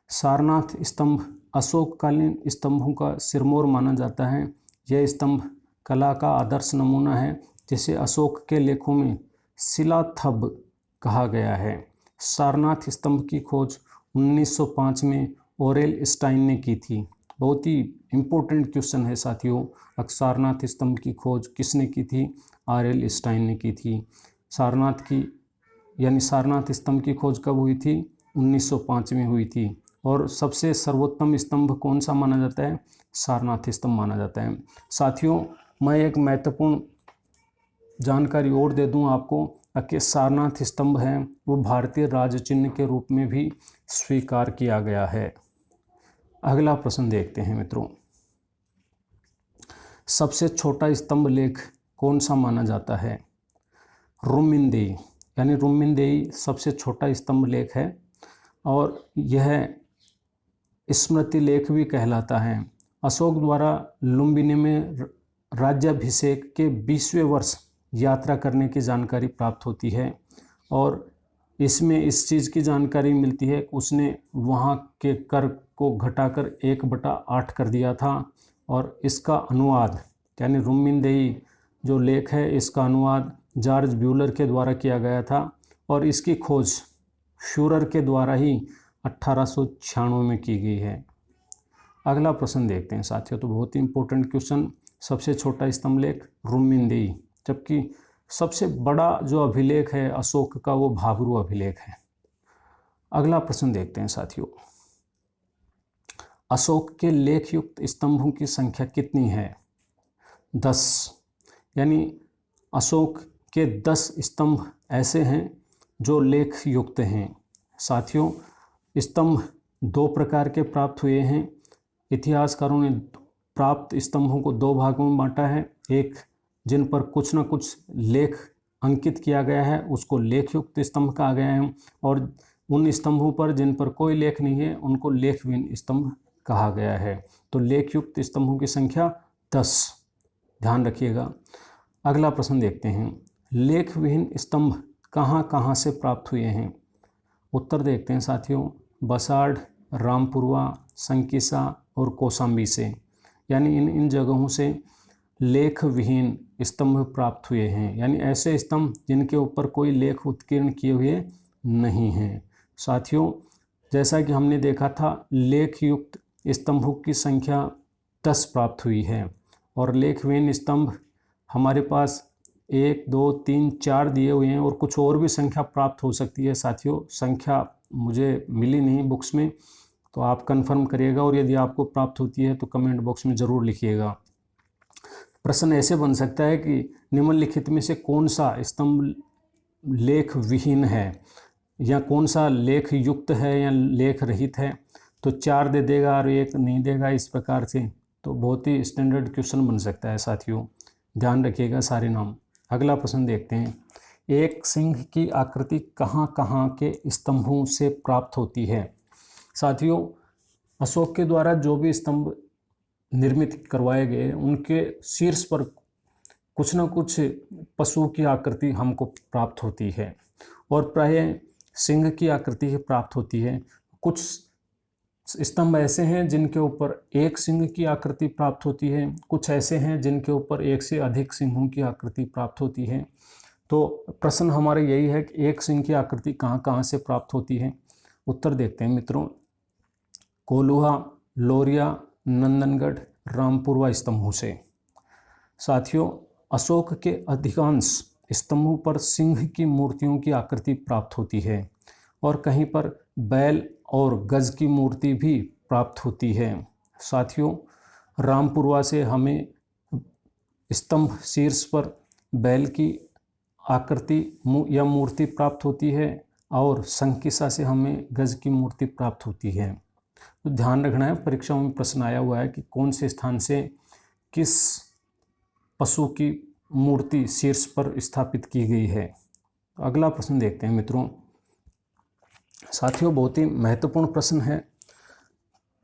सारनाथ स्तंभ अशोककालीन स्तंभों का सिरमौर माना जाता है। यह स्तंभ कला का आदर्श नमूना है, जिसे अशोक के लेखों में शिलाथंभ कहा गया है। सारनाथ स्तंभ की खोज 1905 में ओरेल स्टाइन ने की थी। बहुत ही इम्पोर्टेंट क्वेश्चन है साथियों। सारनाथ स्तंभ की खोज किसने की थी? ओरेल स्टाइन ने की थी। सारनाथ स्तंभ की खोज कब हुई थी? 1905 में हुई थी। और सबसे सर्वोत्तम स्तंभ कौन सा माना जाता है? सारनाथ स्तंभ माना जाता है। साथियों, मैं एक महत्वपूर्ण जानकारी और दे दूं आपको कि सारनाथ स्तंभ है वो भारतीय राज चिन्ह के रूप में भी स्वीकार किया गया है। अगला प्रश्न देखते हैं मित्रों। सबसे छोटा स्तंभ लेख कौन सा माना जाता है? रुम्मिनदेई, यानी रुम्मिनदेई सबसे छोटा स्तंभ लेख है और यह स्मृति लेख भी कहलाता है। अशोक द्वारा लुम्बिनी में राज्याभिषेक के 20वें वर्ष यात्रा करने की जानकारी प्राप्त होती है और इसमें इस चीज़ की जानकारी मिलती है कि उसने वहाँ के कर को घटाकर 1/8 कर दिया था और इसका अनुवाद यानी रुम्मिनदेई जो लेख है इसका अनुवाद जॉर्ज ब्यूलर के द्वारा किया गया था और इसकी खोज फ्यूरर के द्वारा ही 1896 में की गई है। अगला प्रश्न देखते हैं साथियों। तो बहुत ही इंपॉर्टेंट क्वेश्चन, सबसे छोटा स्तंभ लेख रुम्मिनदेई, जबकि सबसे बड़ा जो अभिलेख है अशोक का वो भाब्रू अभिलेख है। अगला प्रश्न देखते हैं साथियों। अशोक के लेख युक्त स्तंभों की संख्या कितनी है? 10, यानी अशोक के 10 स्तंभ ऐसे हैं जो लेख युक्त हैं। साथियों, स्तंभ 2 प्रकार के प्राप्त हुए हैं। इतिहासकारों ने प्राप्त स्तंभों को 2 भागों में बांटा है। एक जिन पर कुछ न कुछ लेख अंकित किया गया है उसको लेख युक्त स्तंभ कहा गया है और उन स्तंभों पर जिन पर कोई लेख नहीं है उनको लेखविहीन स्तंभ कहा गया है। तो लेख युक्त स्तंभों की संख्या 10, ध्यान रखिएगा। अगला प्रश्न देखते हैं। लेखविहीन स्तंभ कहाँ कहाँ से प्राप्त हुए हैं? उत्तर देखते हैं साथियों। बसाड़, रामपुरवा, संकिसा और कौशाम्बी से, यानी इन जगहों से लेखविहीन स्तंभ प्राप्त हुए हैं, यानी ऐसे स्तंभ जिनके ऊपर कोई लेख उत्कीर्ण किए हुए नहीं हैं। साथियों, जैसा कि हमने देखा था लेख युक्त स्तंभों की संख्या 10 प्राप्त हुई है और लेखविहीन स्तंभ हमारे पास 1, 2, 3, 4 दिए हुए हैं और कुछ और भी संख्या प्राप्त हो सकती है। साथियों, संख्या मुझे मिली नहीं बुक्स में, तो आप कंफर्म करिएगा और यदि आपको प्राप्त होती है तो कमेंट बॉक्स में ज़रूर लिखिएगा। प्रश्न ऐसे बन सकता है कि निम्नलिखित में से कौन सा स्तंभ लेख विहीन है या कौन सा लेख युक्त है या लेख रहित है? तो 4 दे देगा और 1 नहीं देगा, इस प्रकार से तो बहुत ही स्टैंडर्ड क्वेश्चन बन सकता है। साथियों, ध्यान रखिएगा सारे नाम। अगला प्रश्न देखते हैं। एक सिंह की आकृति कहाँ कहाँ के स्तंभों से प्राप्त होती है? साथियों, अशोक के द्वारा जो भी स्तंभ निर्मित करवाए गए उनके शीर्ष पर कुछ न कुछ पशु की आकृति हमको प्राप्त होती है और प्रायः सिंह की आकृति ही प्राप्त होती है। कुछ स्तंभ ऐसे हैं जिनके ऊपर एक सिंह की आकृति प्राप्त होती है, कुछ ऐसे हैं जिनके ऊपर एक से अधिक सिंहों की आकृति प्राप्त होती है। तो प्रश्न हमारा यही है कि एक सिंह की आकृति कहाँ कहाँ से प्राप्त होती है? उत्तर देखते हैं मित्रों। कोल्हुआ, लोरिया, नंदनगढ़, रामपुरवा स्तंभों से। साथियों, अशोक के अधिकांश स्तंभों पर सिंह की मूर्तियों की आकृति प्राप्त होती है और कहीं पर बैल और गज की मूर्ति भी प्राप्त होती है। साथियों, रामपुरवा से हमें स्तंभ शीर्ष पर बैल की आकृति या मूर्ति प्राप्त होती है और संकिसा से हमें गज की मूर्ति प्राप्त होती है। तो ध्यान रखना है, परीक्षाओं में प्रश्न आया हुआ है कि कौन से स्थान से किस पशु की मूर्ति शीर्ष पर स्थापित की गई है। अगला प्रश्न देखते हैं मित्रों। साथियों, बहुत ही महत्वपूर्ण प्रश्न है।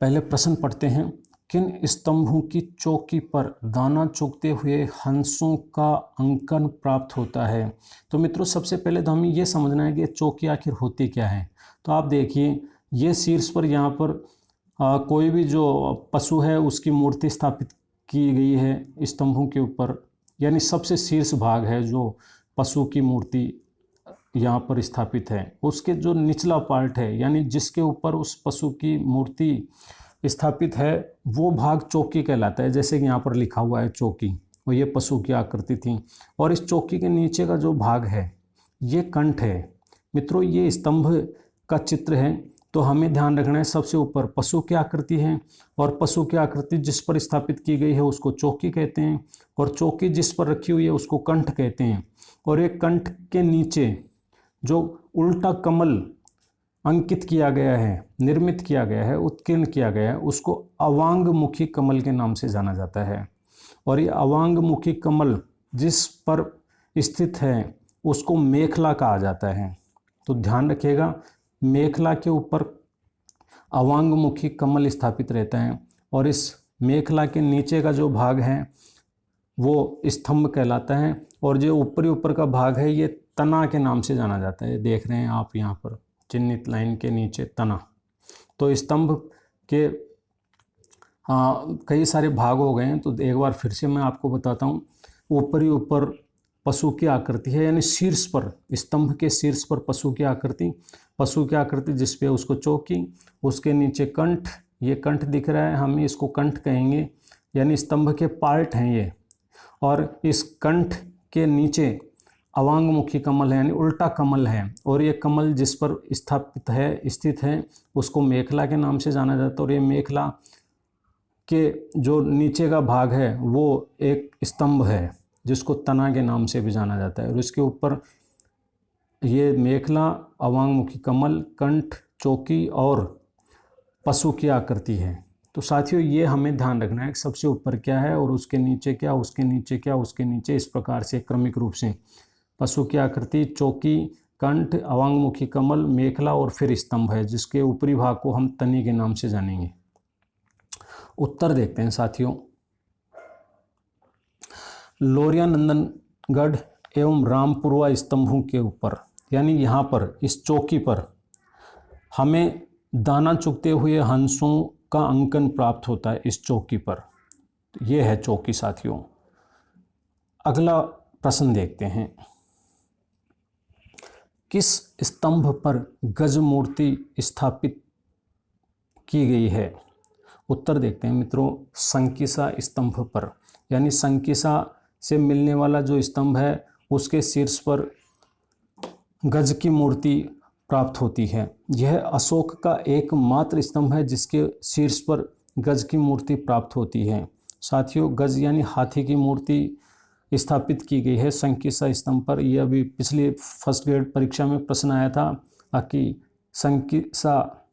पहले प्रश्न पढ़ते हैं। किन स्तंभों की चौकी पर दाना चुगते हुए हंसों का अंकन प्राप्त होता है? तो मित्रों, सबसे पहले तो हमें ये समझना है कि चौकी आखिर होती क्या है। तो आप देखिए, ये शीर्ष पर यहाँ पर कोई भी जो पशु है उसकी मूर्ति स्थापित की गई है स्तंभों के ऊपर, यानी सबसे शीर्ष भाग है जो पशु की मूर्ति यहाँ पर स्थापित है, उसके जो निचला पार्ट है यानी जिसके ऊपर उस पशु की मूर्ति स्थापित है वो भाग चौकी कहलाता है। जैसे कि यहाँ पर लिखा हुआ है चौकी, और ये पशु की आकृति थी। और इस चौकी के नीचे का जो भाग है ये कंठ है। मित्रों ये स्तंभ का चित्र है, तो हमें ध्यान रखना है सबसे ऊपर पशु की आकृति है, और पशु की आकृति जिस पर स्थापित की गई है उसको चौकी कहते हैं, और चौकी जिस पर रखी हुई है उसको कंठ कहते हैं। और एक कंठ के नीचे जो उल्टा कमल अंकित किया गया है, निर्मित किया गया है, उत्कीर्ण किया गया है, उसको अवांगमुखी कमल के नाम से जाना जाता है। और ये अवांगमुखी कमल जिस पर स्थित है उसको मेखला कहा जाता है। तो ध्यान रखिएगा, मेखला के ऊपर अवांगमुखी कमल स्थापित रहता है, और इस मेखला के नीचे का जो भाग है वो स्तंभ कहलाता है, और जो ऊपर का भाग है ये तना के नाम से जाना जाता है। देख रहे हैं आप यहाँ पर चिन्हित लाइन के नीचे तना। तो स्तंभ के कई सारे भाग हो गए हैं, तो एक बार फिर से मैं आपको बताता हूँ। ऊपर पशु की आकृति है, यानी शीर्ष पर, स्तंभ के शीर्ष पर पशु की आकृति जिस पे उसको चौकी, उसके नीचे कंठ, ये कंठ दिख रहा है, हम इसको कंठ कहेंगे, यानी स्तंभ के पार्ट हैं ये। और इस कंठ के नीचे अवांगमुखी कमल है यानी उल्टा कमल है, और ये कमल जिस पर स्थित है उसको मेखला के नाम से जाना जाता है। और ये मेखला के जो नीचे का भाग है वो एक स्तंभ है जिसको तना के नाम से भी जाना जाता है, और इसके ऊपर ये मेखला, अवांगमुखी कमल, कंठ, चौकी और पशु की आकृति है। तो साथियों ये हमें ध्यान रखना है कि सबसे ऊपर क्या है और उसके नीचे क्या, उसके नीचे क्या, उसके नीचे, इस प्रकार से क्रमिक रूप से पशु की आकृति, चौकी, कंठ, अवांगमुखी कमल, मेखला और फिर स्तंभ है जिसके ऊपरी भाग को हम तनी के नाम से जानेंगे। उत्तर देखते हैं साथियों। लोरिया नंदनगढ़ एवं रामपुरवा स्तंभों के ऊपर, यानी यहाँ पर इस चौकी पर हमें दाना चुगते हुए हंसों का अंकन प्राप्त होता है। इस चौकी पर यह है चौकी साथियों। अगला प्रश्न देखते हैं, किस स्तंभ पर गज मूर्ति स्थापित की गई है? उत्तर देखते हैं मित्रों, संकिसा स्तंभ पर, यानी संकिसा से मिलने वाला जो स्तंभ है उसके शीर्ष पर गज की मूर्ति प्राप्त होती है। यह अशोक का एकमात्र स्तंभ है जिसके शीर्ष पर गज की मूर्ति प्राप्त होती है। साथियों गज यानी हाथी की मूर्ति स्थापित की गई है संकिसा स्तंभ पर। यह अभी पिछले फर्स्ट ग्रेड परीक्षा में प्रश्न आया था कि संकिसा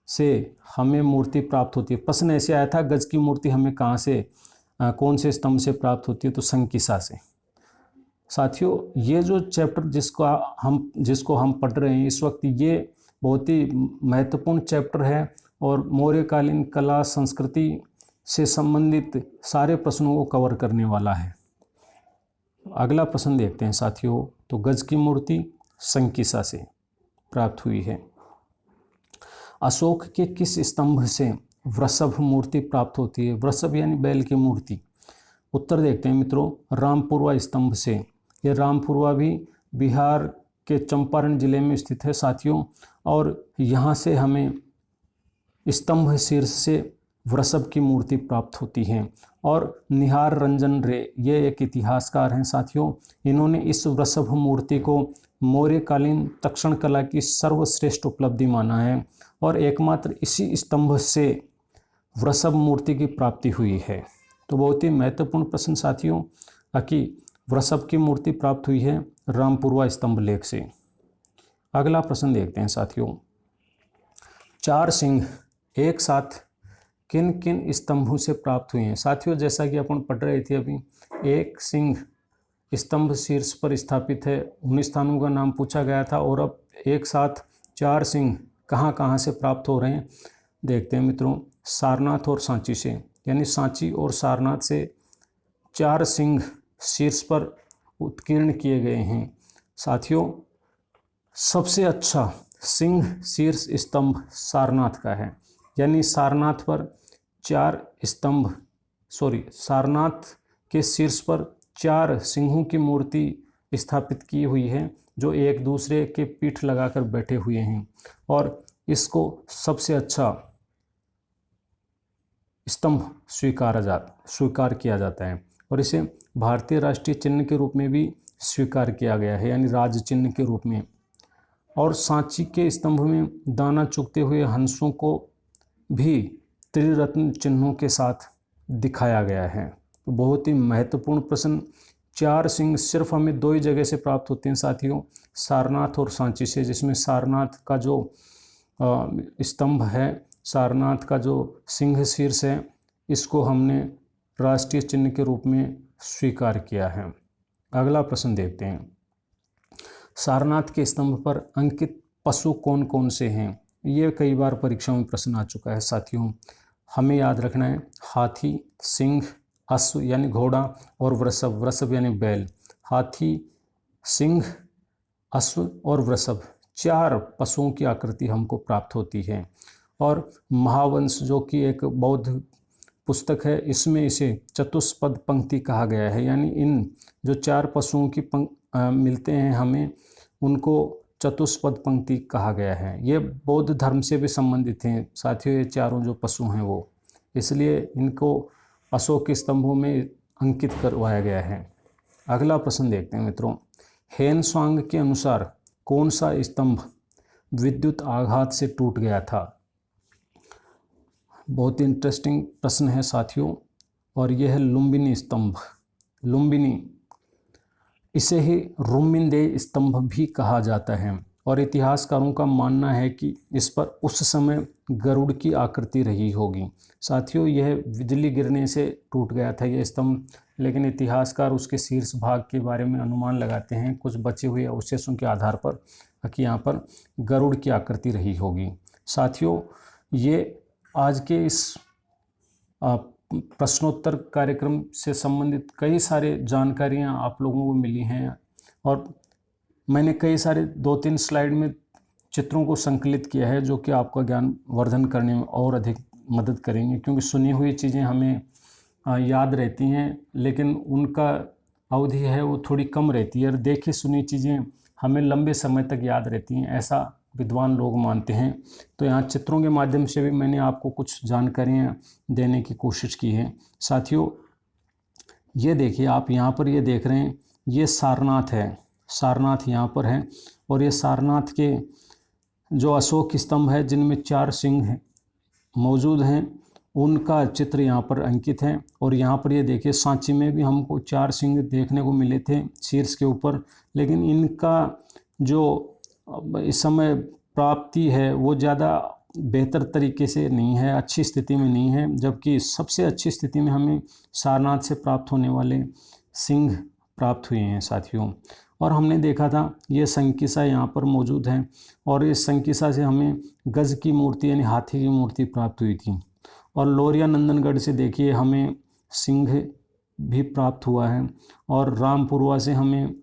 से हमें मूर्ति प्राप्त होती है। प्रश्न ऐसे आया था गज की मूर्ति हमें कहाँ से, कौन से स्तंभ से प्राप्त होती है, तो संकिसा से। साथियों ये जो चैप्टर जिसको हम पढ़ रहे हैं इस वक्त, ये बहुत ही महत्वपूर्ण चैप्टर है और मौर्यकालीन कला संस्कृति से संबंधित सारे प्रश्नों को कवर करने वाला है। अगला प्रश्न देखते हैं साथियों। तो गज की मूर्ति संकिसा से प्राप्त हुई है। अशोक के किस स्तंभ से वृषभ मूर्ति प्राप्त होती है? वृषभ यानी बैल की मूर्ति। उत्तर देखते हैं मित्रों, रामपुरवा स्तंभ से। यह रामपुरवा भी बिहार के चंपारण जिले में स्थित है साथियों, और यहाँ से हमें स्तंभ शीर्ष से वृषभ की मूर्ति प्राप्त होती है। और निहार रंजन रे ये एक इतिहासकार हैं साथियों, इन्होंने इस वृषभ मूर्ति को मौर्यकालीन तक्षण कला की सर्वश्रेष्ठ उपलब्धि माना है, और एकमात्र इसी स्तंभ से वृषभ मूर्ति की प्राप्ति हुई है। तो बहुत ही महत्वपूर्ण प्रश्न साथियों कि वृषभ की मूर्ति प्राप्त हुई है रामपुरवा स्तंभ लेख से। अगला प्रश्न देखते हैं साथियों। चार सिंह एक साथ किन किन स्तंभों से प्राप्त हुए हैं? साथियों जैसा कि अपन पढ़ रहे थे अभी, एक सिंह स्तंभ शीर्ष पर स्थापित है, उन स्थानों का नाम पूछा गया था, और अब एक साथ चार सिंह कहाँ कहाँ से प्राप्त हो रहे हैं देखते हैं मित्रों। सारनाथ और सांची से, यानी सांची और सारनाथ से चार सिंह शीर्ष पर उत्कीर्ण किए गए हैं। साथियों सबसे अच्छा सिंह शीर्ष स्तंभ सारनाथ का है, यानी सारनाथ पर सारनाथ के शीर्ष पर चार सिंहों की मूर्ति स्थापित की हुई है जो एक दूसरे के पीठ लगाकर बैठे हुए हैं, और इसको सबसे अच्छा स्तंभ स्वीकार किया जाता है, और इसे भारतीय राष्ट्रीय चिन्ह के रूप में भी स्वीकार किया गया है, यानी राज चिन्ह के रूप में। और सांची के स्तंभ में दाना चुगते हुए हंसों को भी त्रिरत्न चिन्हों के साथ दिखाया गया है। तो बहुत ही महत्वपूर्ण प्रश्न। 4 सिंह सिर्फ हमें 2 ही जगह से प्राप्त होते हैं साथियों, सारनाथ और सांची से, जिसमें सारनाथ का जो स्तंभ है, सारनाथ का जो सिंह शीर्ष है, इसको हमने राष्ट्रीय चिन्ह के रूप में स्वीकार किया है। अगला प्रश्न देखते हैं। सारनाथ के स्तंभ पर अंकित पशु कौन कौन से हैं? ये कई बार परीक्षाओं में प्रश्न आ चुका है साथियों। हमें याद रखना है, हाथी, सिंह, अश्व यानी घोड़ा, और वृषभ, वृषभ यानी बैल। हाथी, सिंह, अश्व और वृषभ, 4 पशुओं की आकृति हमको प्राप्त होती है। और महावंश जो कि एक बौद्ध पुस्तक है, इसमें इसे चतुष्पद पंक्ति कहा गया है, यानी इन जो 4 पशुओं की मिलते हैं हमें, उनको चतुष्पद पंक्ति कहा गया है। ये बौद्ध धर्म से भी संबंधित हैं साथियों, ये चारों जो पशु हैं वो, इसलिए इनको अशोक स्तंभों में अंकित करवाया गया है। अगला प्रश्न देखते हैं मित्रों। हेनसांग के अनुसार कौन सा स्तंभ विद्युत आघात से टूट गया था? बहुत इंटरेस्टिंग प्रश्न है साथियों, और यह है लुम्बिनी स्तंभ। लुम्बिनी, इसे ही रुमिनदेय स्तंभ भी कहा जाता है, और इतिहासकारों का मानना है कि इस पर उस समय गरुड़ की आकृति रही होगी। साथियों, यह बिजली गिरने से टूट गया था यह स्तंभ, लेकिन इतिहासकार उसके शीर्ष भाग के बारे में अनुमान लगाते हैं कुछ बचे हुए अवशेषों के आधार पर कि यहाँ पर गरुड़ की आकृति रही होगी। साथियों, ये आज के इस प्रश्नोत्तर कार्यक्रम से संबंधित कई सारे जानकारियाँ आप लोगों को मिली हैं, और मैंने कई सारे 2-3 स्लाइड में चित्रों को संकलित किया है जो कि आपका ज्ञान वर्धन करने में और अधिक मदद करेंगे, क्योंकि सुनी हुई चीज़ें हमें याद रहती हैं, लेकिन उनका अवधि है वो थोड़ी कम रहती है, और देखी सुनी चीज़ें हमें लंबे समय तक याद रहती हैं, ऐसा विद्वान लोग मानते हैं। तो यहाँ चित्रों के माध्यम से भी मैंने आपको कुछ जानकारियाँ देने की कोशिश की है। साथियों, ये देखिए, आप यहाँ पर ये देख रहे हैं, ये सारनाथ है, सारनाथ यहाँ पर है, और ये सारनाथ के जो अशोक स्तंभ है जिनमें 4 सिंह मौजूद हैं, उनका चित्र यहाँ पर अंकित है। और यहाँ पर ये देखिए, सांची में भी हमको 4 सिंह देखने को मिले थे शीर्ष के ऊपर, लेकिन इनका जो इस समय प्राप्ति है वो ज़्यादा बेहतर तरीके से नहीं है, अच्छी स्थिति में नहीं है, जबकि सबसे अच्छी स्थिति में हमें सारनाथ से प्राप्त होने वाले सिंह प्राप्त हुए हैं साथियों। और हमने देखा था ये संकिसा यहाँ पर मौजूद है, और इस संकिसा से हमें गज की मूर्ति यानी हाथी की मूर्ति प्राप्त हुई थी। और लोरिया नंदनगढ़ से देखिए हमें सिंह भी प्राप्त हुआ है, और रामपुरवा से हमें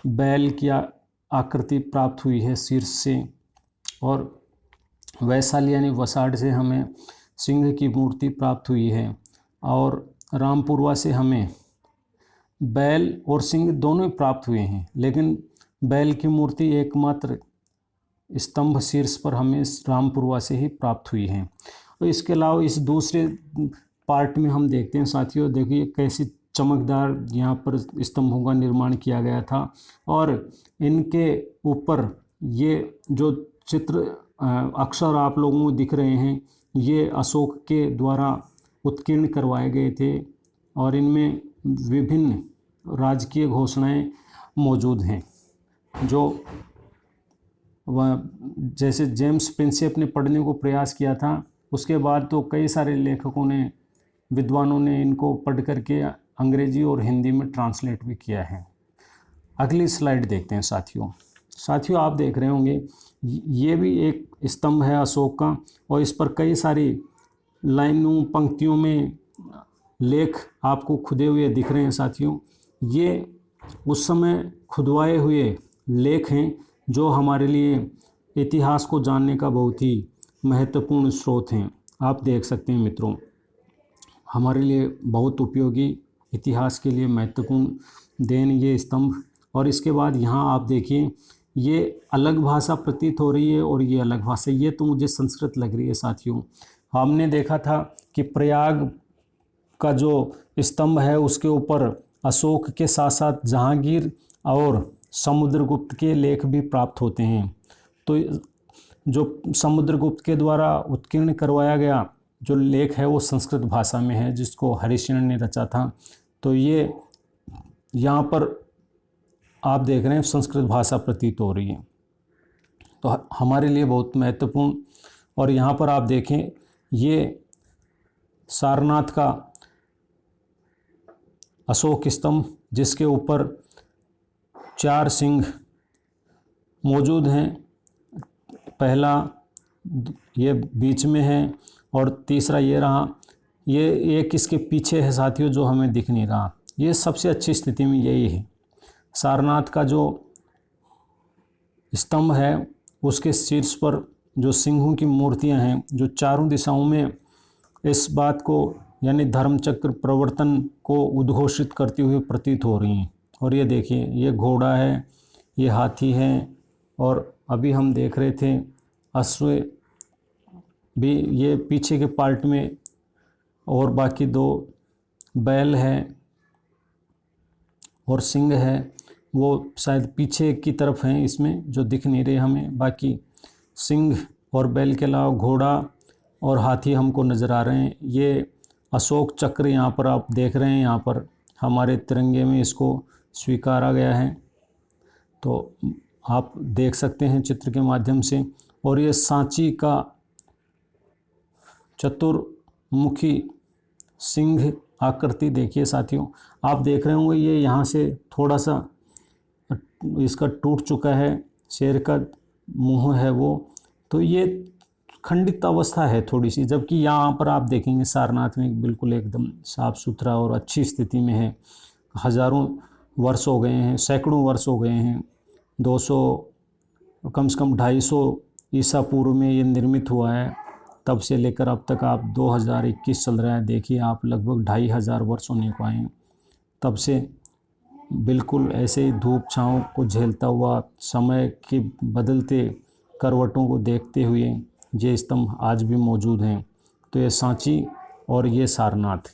बैल की आकृति प्राप्त हुई है शीर्ष से, और वैशाली यानी वसाड़ से हमें सिंह की मूर्ति प्राप्त हुई है, और रामपुरवा से हमें बैल और सिंह दोनों प्राप्त हुए हैं, लेकिन बैल की मूर्ति एकमात्र स्तंभ शीर्ष पर हमें रामपुरवा से ही प्राप्त हुई है। और इसके अलावा इस दूसरे पार्ट में हम देखते हैं साथियों, देखिए कैसी चमकदार यहाँ पर स्तंभों का निर्माण किया गया था, और इनके ऊपर ये जो चित्र अक्सर आप लोगों को दिख रहे हैं, ये अशोक के द्वारा उत्कीर्ण करवाए गए थे, और इनमें विभिन्न राजकीय घोषणाएं मौजूद हैं, जो वह जैसे जेम्स प्रिंसेप ने पढ़ने को प्रयास किया था, उसके बाद तो कई सारे लेखकों ने, विद्वानों ने इनको पढ़ करके अंग्रेजी और हिंदी में ट्रांसलेट भी किया है। अगली स्लाइड देखते हैं साथियों। साथियों, आप देख रहे होंगे ये भी एक स्तंभ है अशोक का, और इस पर कई सारी लाइनों पंक्तियों में लेख आपको खुदे हुए दिख रहे हैं साथियों। ये उस समय खुदवाए हुए लेख हैं जो हमारे लिए इतिहास को जानने का बहुत ही महत्वपूर्ण स्रोत हैं। आप देख सकते हैं मित्रों, हमारे लिए बहुत उपयोगी, इतिहास के लिए महत्वपूर्ण देन ये स्तंभ और इसके बाद यहाँ आप देखिए ये अलग भाषा प्रतीत हो रही है और ये अलग भाषा, ये तो मुझे संस्कृत लग रही है साथियों। हमने देखा था कि प्रयाग का जो स्तंभ है उसके ऊपर अशोक के साथ साथ जहांगीर और समुद्रगुप्त के लेख भी प्राप्त होते हैं। तो जो समुद्रगुप्त के द्वारा उत्कीर्ण करवाया गया जो लेख है वो संस्कृत भाषा में है, जिसको हरिशरण ने रचा था। तो ये यहाँ पर आप देख रहे हैं संस्कृत भाषा प्रतीत हो रही है, तो हमारे लिए बहुत महत्वपूर्ण। और यहाँ पर आप देखें ये सारनाथ का अशोक स्तंभ जिसके ऊपर 4 सिंह मौजूद हैं, पहला ये बीच में है और तीसरा ये रहा, ये एक इसके पीछे है साथियों जो हमें दिख नहीं रहा। ये सबसे अच्छी स्थिति में यही है। सारनाथ का जो स्तंभ है उसके शीर्ष पर जो सिंहों की मूर्तियां हैं जो चारों दिशाओं में इस बात को यानी धर्मचक्र प्रवर्तन को उद्घोषित करती हुई प्रतीत हो रही हैं। और ये देखिए ये घोड़ा है, ये हाथी है, और अभी हम देख रहे थे अश्व भी ये पीछे के पार्ट में, और बाकी 2 बैल है और सिंह है वो शायद पीछे की तरफ हैं इसमें जो दिख नहीं रहे हमें। बाकी सिंह और बैल के अलावा घोड़ा और हाथी हमको नज़र आ रहे हैं। ये अशोक चक्र यहाँ पर आप देख रहे हैं, यहाँ पर हमारे तिरंगे में इसको स्वीकारा गया है, तो आप देख सकते हैं चित्र के माध्यम से। और ये सांची का चतुर्मुखी सिंह आकृति देखिए साथियों, आप देख रहे होंगे ये यहाँ से थोड़ा सा इसका टूट चुका है, शेर का मुंह है वो, तो ये खंडित अवस्था है थोड़ी सी, जबकि यहाँ पर आप देखेंगे सारनाथ में बिल्कुल एकदम साफ़ सुथरा और अच्छी स्थिति में है। हज़ारों वर्ष हो गए हैं, सैकड़ों वर्ष हो गए हैं, 200 कम से कम 250 ईसा पूर्व में ये निर्मित हुआ है, तब से लेकर अब तक आप 2021 चल रहा है, देखिए आप लगभग 2500 वर्ष होने को आए हैं। तब से बिल्कुल ऐसे ही धूप छाँव को झेलता हुआ समय के बदलते करवटों को देखते हुए ये स्तंभ आज भी मौजूद हैं। तो ये सांची और ये सारनाथ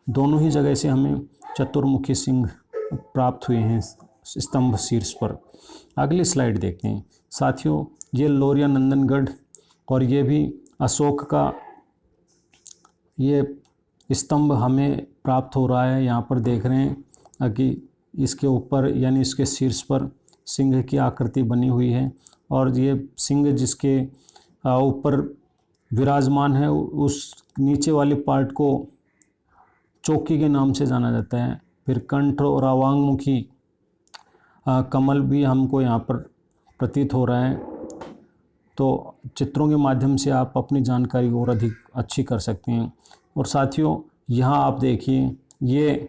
दोनों ही जगह से हमें चतुर्मुखी सिंह प्राप्त हुए हैं स्तंभ शीर्ष पर। अगली स्लाइड देखते हैं साथियों, ये लौरिया नंदनगढ़ और ये भी अशोक का ये स्तंभ हमें प्राप्त हो रहा है। यहाँ पर देख रहे हैं कि इसके ऊपर यानी इसके शीर्ष पर सिंह की आकृति बनी हुई है, और ये सिंह जिसके ऊपर विराजमान है उस नीचे वाले पार्ट को चौकी के नाम से जाना जाता है। फिर कंठ और अवांगमुखी कमल भी हमको यहाँ पर प्रतीत हो रहा है। तो चित्रों के माध्यम से आप अपनी जानकारी और अधिक अच्छी कर सकते हैं। और साथियों यहाँ आप देखिए ये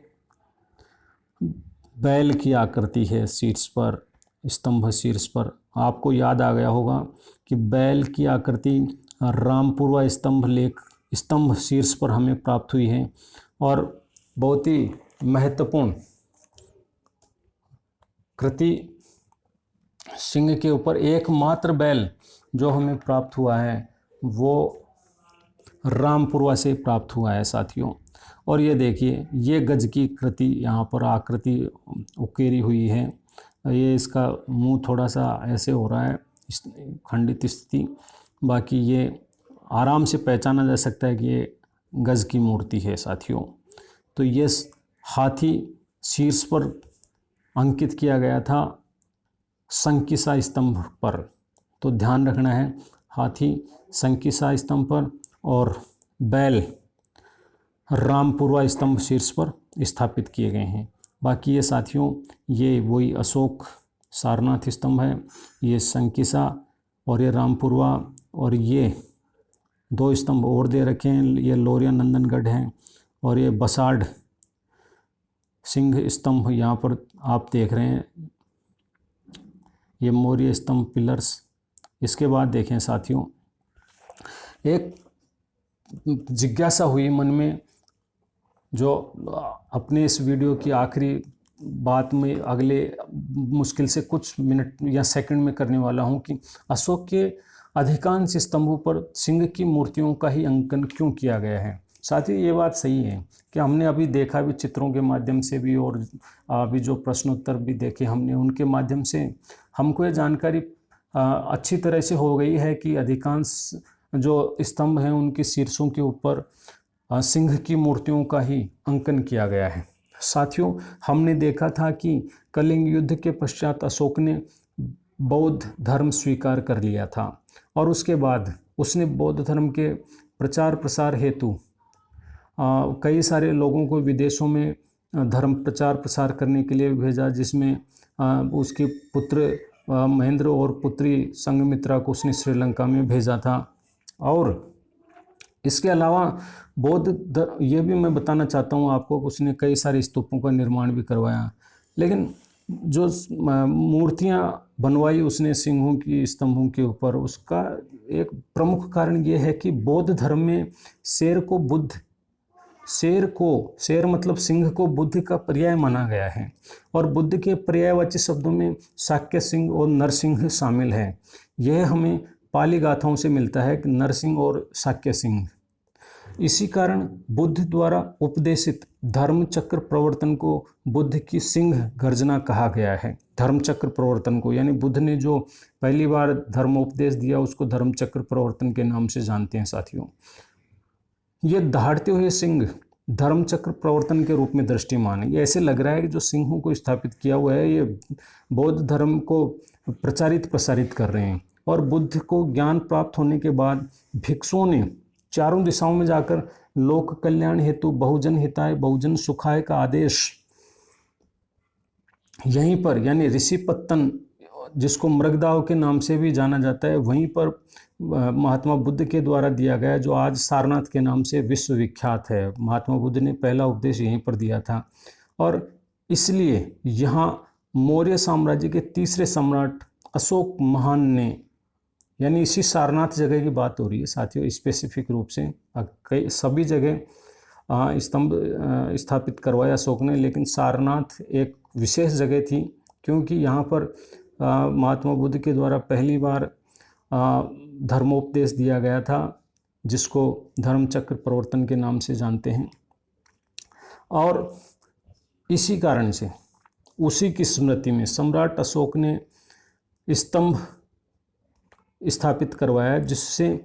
बैल की आकृति है शीर्ष पर, स्तंभ शीर्ष पर। आपको याद आ गया होगा कि बैल की आकृति रामपुरवा स्तंभ शीर्ष पर हमें प्राप्त हुई है। और बहुत ही महत्वपूर्ण कृति सिंह के ऊपर एकमात्र बैल जो हमें प्राप्त हुआ है वो रामपुरवा से प्राप्त हुआ है साथियों। और ये देखिए ये गज की कृति यहाँ पर आकृति उकेरी हुई है, ये इसका मुंह थोड़ा सा ऐसे हो रहा है खंडित स्थिति, बाकी ये आराम से पहचाना जा सकता है कि ये गज की मूर्ति है साथियों। तो ये हाथी शीर्ष पर अंकित किया गया था संकिसा स्तंभ पर, तो ध्यान रखना है हाथी संकिसा स्तंभ पर और बैल रामपुरवा स्तंभ शीर्ष पर स्थापित किए गए हैं। बाकी ये साथियों ये वही अशोक सारनाथ स्तंभ है, ये संकिसा और ये रामपुरवा, और ये 2 स्तंभ और दे रखे हैं, ये लौरिया नंदनगढ़ हैं और ये बसाड़ सिंह स्तंभ यहाँ पर आप देख रहे हैं, ये मौर्य स्तंभ पिलर्स। इसके बाद देखें साथियों एक जिज्ञासा हुई मन में जो अपने इस वीडियो की आखिरी बात में अगले मुश्किल से कुछ मिनट या सेकंड में करने वाला हूं कि अशोक के अधिकांश स्तंभों पर सिंह की मूर्तियों का ही अंकन क्यों किया गया है। साथ ही ये बात सही है कि हमने अभी देखा भी चित्रों के माध्यम से भी, और अभी जो प्रश्नोत्तर भी देखे हमने उनके माध्यम से हमको ये जानकारी अच्छी तरह से हो गई है कि अधिकांश जो स्तंभ हैं उनके शीर्षों के ऊपर सिंह की मूर्तियों का ही अंकन किया गया है। साथियों, हमने देखा था कि कलिंग युद्ध के पश्चात अशोक ने बौद्ध धर्म स्वीकार कर लिया था और उसके बाद उसने बौद्ध धर्म के प्रचार प्रसार हेतु कई सारे लोगों को विदेशों में धर्म प्रचार प्रसार करने के लिए भेजा, जिसमें उसके पुत्र महेंद्र और पुत्री संघमित्रा को उसने श्रीलंका में भेजा था। और इसके अलावा ये भी मैं बताना चाहता हूँ आपको, उसने कई सारे स्तूपों का निर्माण भी करवाया। लेकिन जो मूर्तियाँ बनवाई उसने सिंहों की स्तंभों के ऊपर, उसका एक प्रमुख कारण ये है कि बौद्ध धर्म में शेर मतलब सिंह को बुद्ध का पर्याय माना गया है, और बुद्ध के पर्यायवाची शब्दों में शाक्य सिंह और नरसिंह शामिल है। यह हमें पाली गाथाओं से मिलता है कि नरसिंह और शाक्य सिंह। इसी कारण बुद्ध द्वारा उपदेशित धर्म चक्र प्रवर्तन को बुद्ध की सिंह गर्जना कहा गया है। धर्म चक्र प्रवर्तन को, यानी बुद्ध ने जो पहली बार धर्मोपदेश दिया उसको धर्म चक्र प्रवर्तन के नाम से जानते हैं साथियों। ये दहाड़ते हुए सिंह धर्म चक्र प्रवर्तन के रूप में दृष्टिमान है। ये ऐसे लग रहा है कि जो सिंहों को स्थापित किया हुआ है ये बौद्ध धर्म को प्रसारित कर रहे हैं। और बुद्ध को ज्ञान प्राप्त होने के बाद भिक्षुओं ने चारों दिशाओं में जाकर लोक कल्याण हेतु बहुजन हिताय बहुजन सुखाय का आदेश यहीं पर, यानी ऋषिपत्तन जिसको मृगदाव के नाम से भी जाना जाता है, वहीं पर महात्मा बुद्ध के द्वारा दिया गया, जो आज सारनाथ के नाम से विश्वविख्यात है। महात्मा बुद्ध ने पहला उपदेश यहीं पर दिया था। और इसलिए यहाँ मौर्य साम्राज्य के तीसरे सम्राट अशोक महान ने, यानी इसी सारनाथ जगह की बात हो रही है साथियों, स्पेसिफिक रूप से कई सभी जगह स्तंभ स्थापित करवाया अशोक ने, लेकिन सारनाथ एक विशेष जगह थी क्योंकि यहाँ पर महात्मा बुद्ध के द्वारा पहली बार धर्मोपदेश दिया गया था, जिसको धर्मचक्र प्रवर्तन के नाम से जानते हैं। और इसी कारण से उसी की स्मृति में सम्राट अशोक ने स्तंभ स्थापित करवाया, जिससे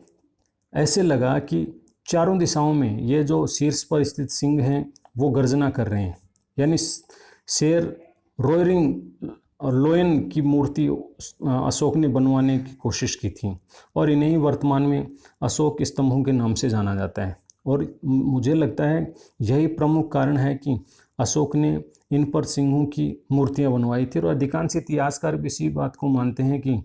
ऐसे लगा कि चारों दिशाओं में ये जो शीर्ष पर स्थित सिंह हैं वो गर्जना कर रहे हैं। यानी शेर रोयरिंग और लोयन की मूर्ति अशोक ने बनवाने की कोशिश की थी, और इन्हें ही वर्तमान में अशोक स्तंभों के नाम से जाना जाता है। और मुझे लगता है यही प्रमुख कारण है कि अशोक ने इन पर सिंहों की मूर्तियां बनवाई थी। और अधिकांश इतिहासकार भी इसी बात को मानते हैं कि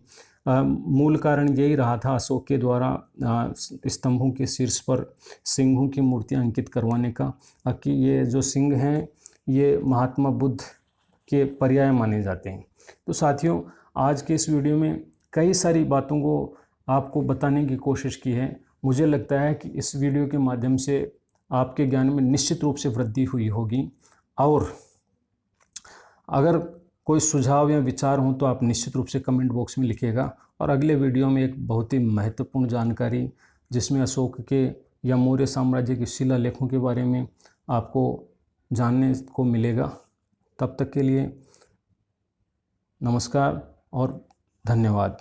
मूल कारण यही रहा था अशोक के द्वारा स्तंभों के शीर्ष पर सिंहों की मूर्तियां अंकित करवाने का, कि ये जो सिंह हैं ये महात्मा बुद्ध के पर्याय माने जाते हैं। तो साथियों, आज के इस वीडियो में कई सारी बातों को आपको बताने की कोशिश की है। मुझे लगता है कि इस वीडियो के माध्यम से आपके ज्ञान में निश्चित रूप से वृद्धि हुई होगी। और अगर कोई सुझाव या विचार हो तो आप निश्चित रूप से कमेंट बॉक्स में लिखिएगा। और अगले वीडियो में एक बहुत ही महत्वपूर्ण जानकारी, जिसमें अशोक के या मौर्य साम्राज्य के शिलालेखों के बारे में आपको जानने को मिलेगा। तब तक के लिए नमस्कार और धन्यवाद।